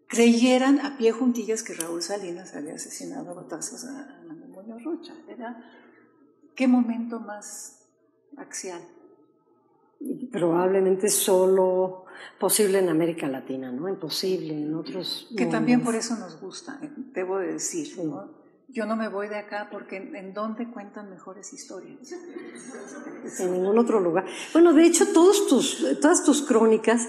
creyeran a pie juntillas que Raúl Salinas había asesinado a batazos a Manuel Muñoz Rocha. Qué momento más axial. Probablemente solo posible en América Latina, ¿no? Imposible en otros que mundos. También por eso nos gusta, debo de decir, sí. ¿No? Yo no me voy de acá porque ¿en dónde cuentan mejores historias? En ningún otro lugar. Bueno, de hecho, todas tus crónicas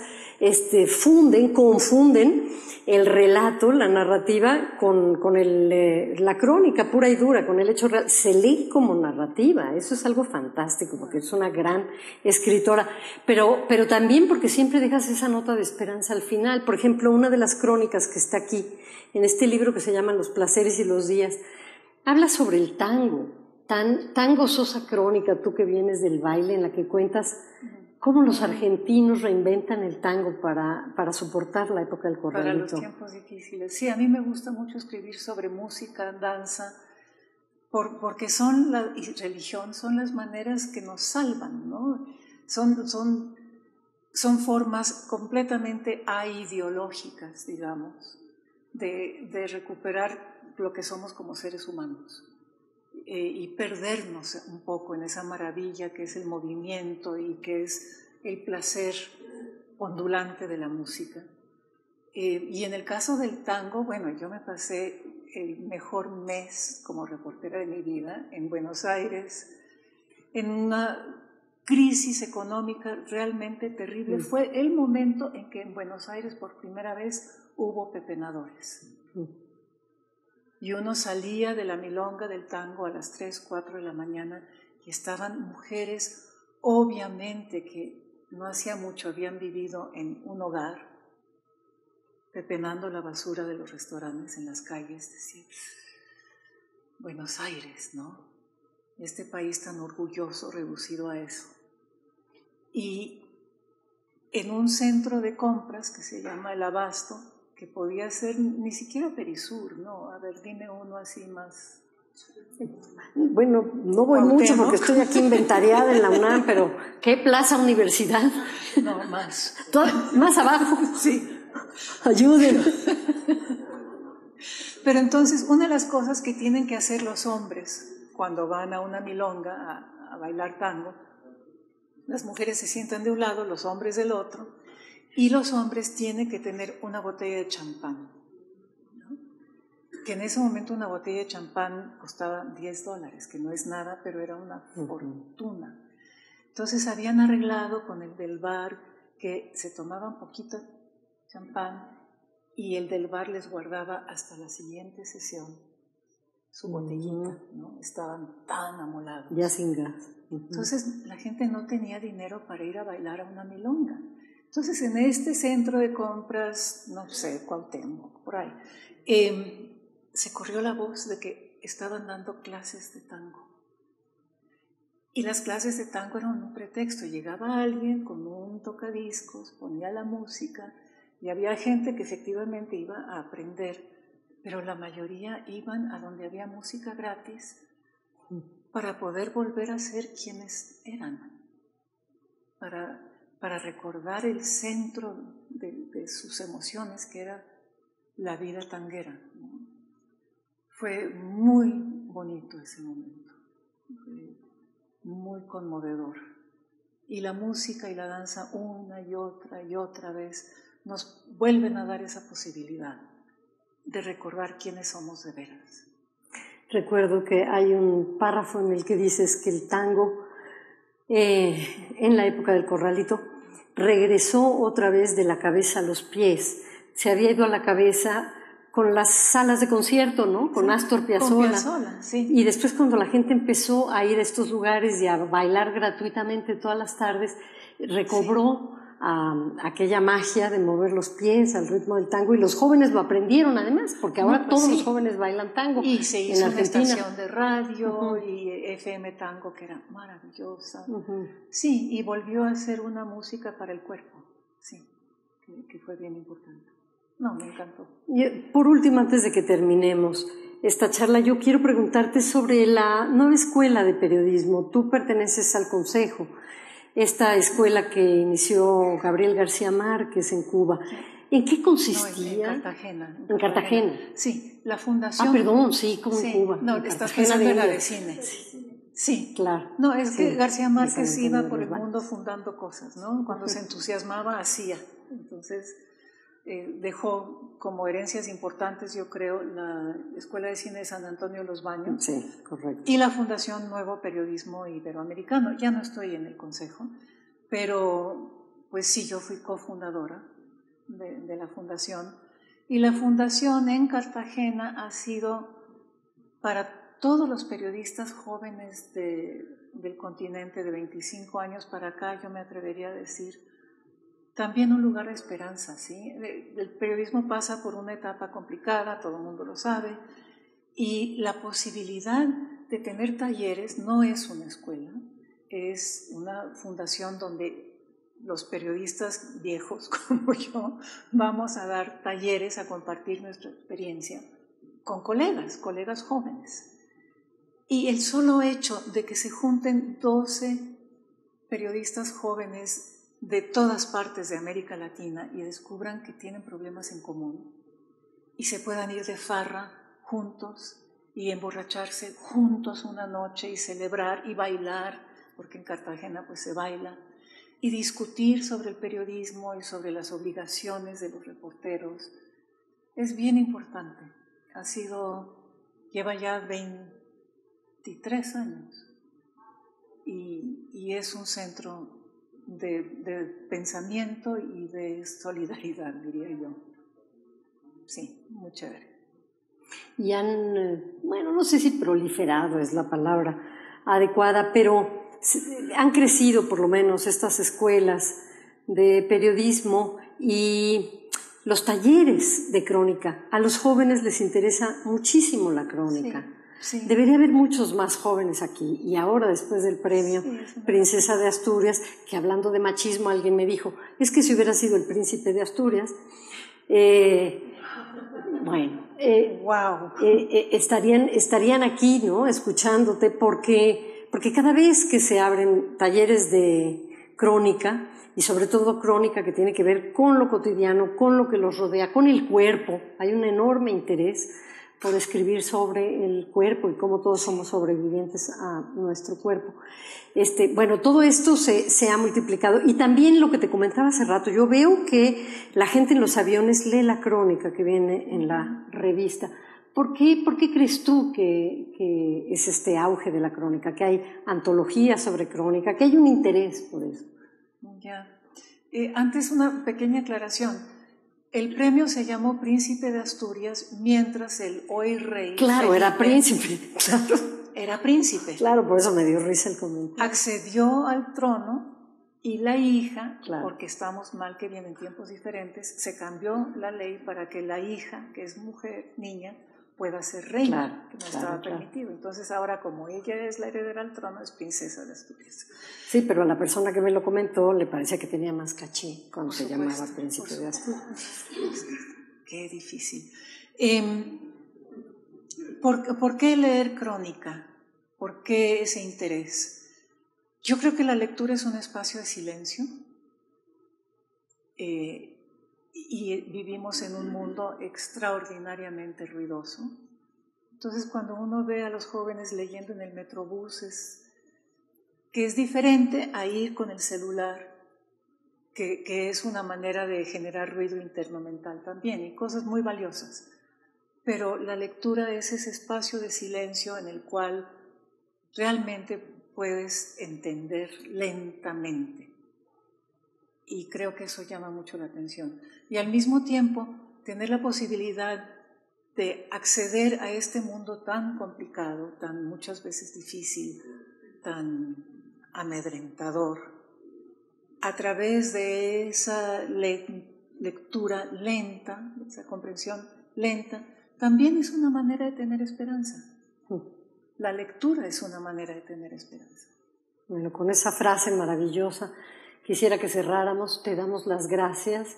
confunden el relato, la narrativa, con la crónica pura y dura, con el hecho real. Se lee como narrativa, eso es algo fantástico, porque es una gran escritora, pero también porque siempre dejas esa nota de esperanza al final. Por ejemplo, una de las crónicas que está aquí, en este libro que se llama Los placeres y los días, habla sobre el tango, tan gozosa crónica, tú que vienes del baile, en la que cuentas cómo los argentinos reinventan el tango para soportar la época del corralito. Para los tiempos difíciles. Sí, a mí me gusta mucho escribir sobre música, danza, porque y religión son las maneras que nos salvan, ¿no? Son formas completamente aideológicas, digamos, de recuperar lo que somos como seres humanos y perdernos un poco en esa maravilla que es el movimiento y que es el placer ondulante de la música. Y en el caso del tango, bueno, yo me pasé el mejor mes como reportera de mi vida en Buenos Aires, en una crisis económica realmente terrible. Fue el momento en que en Buenos Aires por primera vez hubo pepenadores. Y uno salía de la milonga del tango a las 3, 4 de la mañana y estaban mujeres, obviamente que no hacía mucho habían vivido en un hogar, pepenando la basura de los restaurantes en las calles. Decía, Buenos Aires, ¿no? Este país tan orgulloso, reducido a eso. Y en un centro de compras que se llama El Abasto, que podía ser ni siquiera Perisur, ¿no? A ver, dime uno así más. Bueno, no voy mucho porque estoy aquí inventariada en la UNAM, pero ¿qué Plaza Universidad? No, más. Más abajo. Sí. Ayuden. Pero entonces, una de las cosas que tienen que hacer los hombres cuando van a una milonga a bailar tango, las mujeres se sientan de un lado, los hombres del otro, y los hombres tienen que tener una botella de champán, ¿no? Que en ese momento una botella de champán costaba $10, que no es nada, pero era una fortuna. Entonces habían arreglado con el del bar que se tomaban poquito champán y el del bar les guardaba hasta la siguiente sesión su botellita, ¿no? Estaban tan amolados. Ya sin gas. Entonces la gente no tenía dinero para ir a bailar a una milonga. Entonces, en este centro de compras, no sé, Cuauhtémoc, por ahí, se corrió la voz de que estaban dando clases de tango. Y las clases de tango eran un pretexto. Llegaba alguien con un tocadiscos, ponía la música, y había gente que efectivamente iba a aprender, pero la mayoría iban a donde había música gratis para poder volver a ser quienes eran, para recordar el centro de sus emociones, que era la vida tanguera, ¿no? Fue muy bonito ese momento, fue muy conmovedor. Y la música y la danza una y otra vez nos vuelven a dar esa posibilidad de recordar quiénes somos de veras. Recuerdo que hay un párrafo en el que dices que el tango, en la época del corralito, regresó otra vez de la cabeza a los pies. Se había ido a la cabeza con las salas de concierto, ¿no? Con Astor Piazzolla. Con Piazzolla, sí. Y después, cuando la gente empezó a ir a estos lugares y a bailar gratuitamente todas las tardes, recobró aquella magia de mover los pies al ritmo del tango, y los jóvenes lo aprendieron además, porque ahora todos los jóvenes bailan tango. Y se hizo una estación de radio y FM Tango, que era maravillosa. Sí, y volvió a ser una música para el cuerpo, sí, que fue bien importante. No, me encantó. Y por último, antes de que terminemos esta charla, yo quiero preguntarte sobre la nueva escuela de periodismo. Tú perteneces al Consejo, esta escuela que inició Gabriel García Márquez en Cuba. ¿En qué consistía? No, en Cartagena. ¿En Cartagena? Sí, la fundación. Ah, perdón, sí, como en Cuba. No, estás pensando en la de cine. Sí, claro. No, es que Sí, García Márquez San iba Antonio por de el los mundo fundando cosas, ¿no? Cuando se entusiasmaba, hacía. Entonces, dejó como herencias importantes, yo creo, la Escuela de Cine de San Antonio de los Baños. Sí, correcto. Y la Fundación Nuevo Periodismo Iberoamericano. Ya no estoy en el consejo, pero pues sí, yo fui cofundadora de la fundación. Y la fundación en Cartagena ha sido para todos los periodistas jóvenes del continente de 25 años para acá, yo me atrevería a decir, también un lugar de esperanza, ¿sí? El periodismo pasa por una etapa complicada, todo el mundo lo sabe, y la posibilidad de tener talleres no es una escuela, es una fundación donde los periodistas viejos como yo vamos a dar talleres, a compartir nuestra experiencia con colegas jóvenes. Y el solo hecho de que se junten 12 periodistas jóvenes de todas partes de América Latina y descubran que tienen problemas en común y se puedan ir de farra juntos y emborracharse juntos una noche y celebrar y bailar, porque en Cartagena pues se baila, y discutir sobre el periodismo y sobre las obligaciones de los reporteros, es bien importante. Lleva ya 23 años y es un centro de pensamiento y de solidaridad, diría yo. Sí, muy chévere. Y bueno, no sé si proliferado es la palabra adecuada, pero han crecido por lo menos estas escuelas de periodismo y los talleres de crónica. A los jóvenes les interesa muchísimo la crónica. Sí. Debería haber muchos más jóvenes aquí. Y ahora, después del premio Princesa de Asturias, que hablando de machismo alguien me dijo, es que si hubiera sido el príncipe de Asturias, estarían aquí, ¿no?, escuchándote, porque cada vez que se abren talleres de crónica, y sobre todo crónica que tiene que ver con lo cotidiano, con lo que los rodea, con el cuerpo, hay un enorme interés por escribir sobre el cuerpo y cómo todos somos sobrevivientes a nuestro cuerpo. Bueno, todo esto se ha multiplicado. Y también lo que te comentaba hace rato, yo veo que la gente en los aviones lee la crónica que viene en la revista. ¿Por qué crees tú que es este auge de la crónica, que hay antologías sobre crónica, que hay un interés por eso? Ya. Antes una pequeña aclaración. El premio se llamó Príncipe de Asturias, mientras el hoy rey... Claro, Felipe, era príncipe, claro. Era príncipe. Claro, por eso me dio risa el comentario. Accedió al trono y la hija, claro, porque estamos mal que vienen tiempos diferentes, se cambió la ley para que la hija, que es mujer, niña, pueda ser reina, claro, que no estaba permitido. Entonces ahora, como ella es la heredera al trono, es princesa de Asturias. Sí, pero a la persona que me lo comentó le parecía que tenía más caché cuando se llamaba príncipe de Asturias. Qué difícil. ¿Por qué leer crónica? ¿Por qué ese interés? Yo creo que la lectura es un espacio de silencio y vivimos en un mundo extraordinariamente ruidoso. Entonces, cuando uno ve a los jóvenes leyendo en el metrobús, que es diferente a ir con el celular, que es una manera de generar ruido interno mental también, y cosas muy valiosas. Pero la lectura es ese espacio de silencio en el cual realmente puedes entender lentamente. Y creo que eso llama mucho la atención. Y al mismo tiempo, tener la posibilidad de acceder a este mundo tan complicado, tan muchas veces difícil, tan amedrentador, a través de esa lectura lenta, esa comprensión lenta, también es una manera de tener esperanza. La lectura es una manera de tener esperanza. Bueno, con esa frase maravillosa quisiera que cerráramos. Te damos las gracias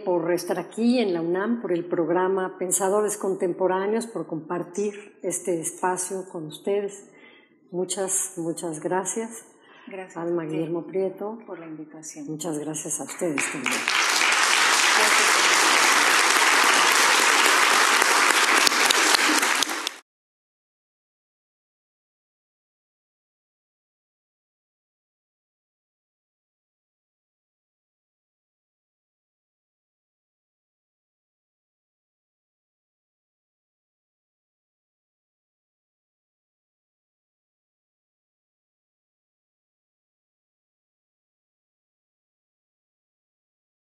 por estar aquí en la UNAM, por el programa Pensadores Contemporáneos, por compartir este espacio con ustedes. Muchas gracias. Gracias Alma Guillermo Prieto. Por la invitación. Muchas gracias a ustedes también.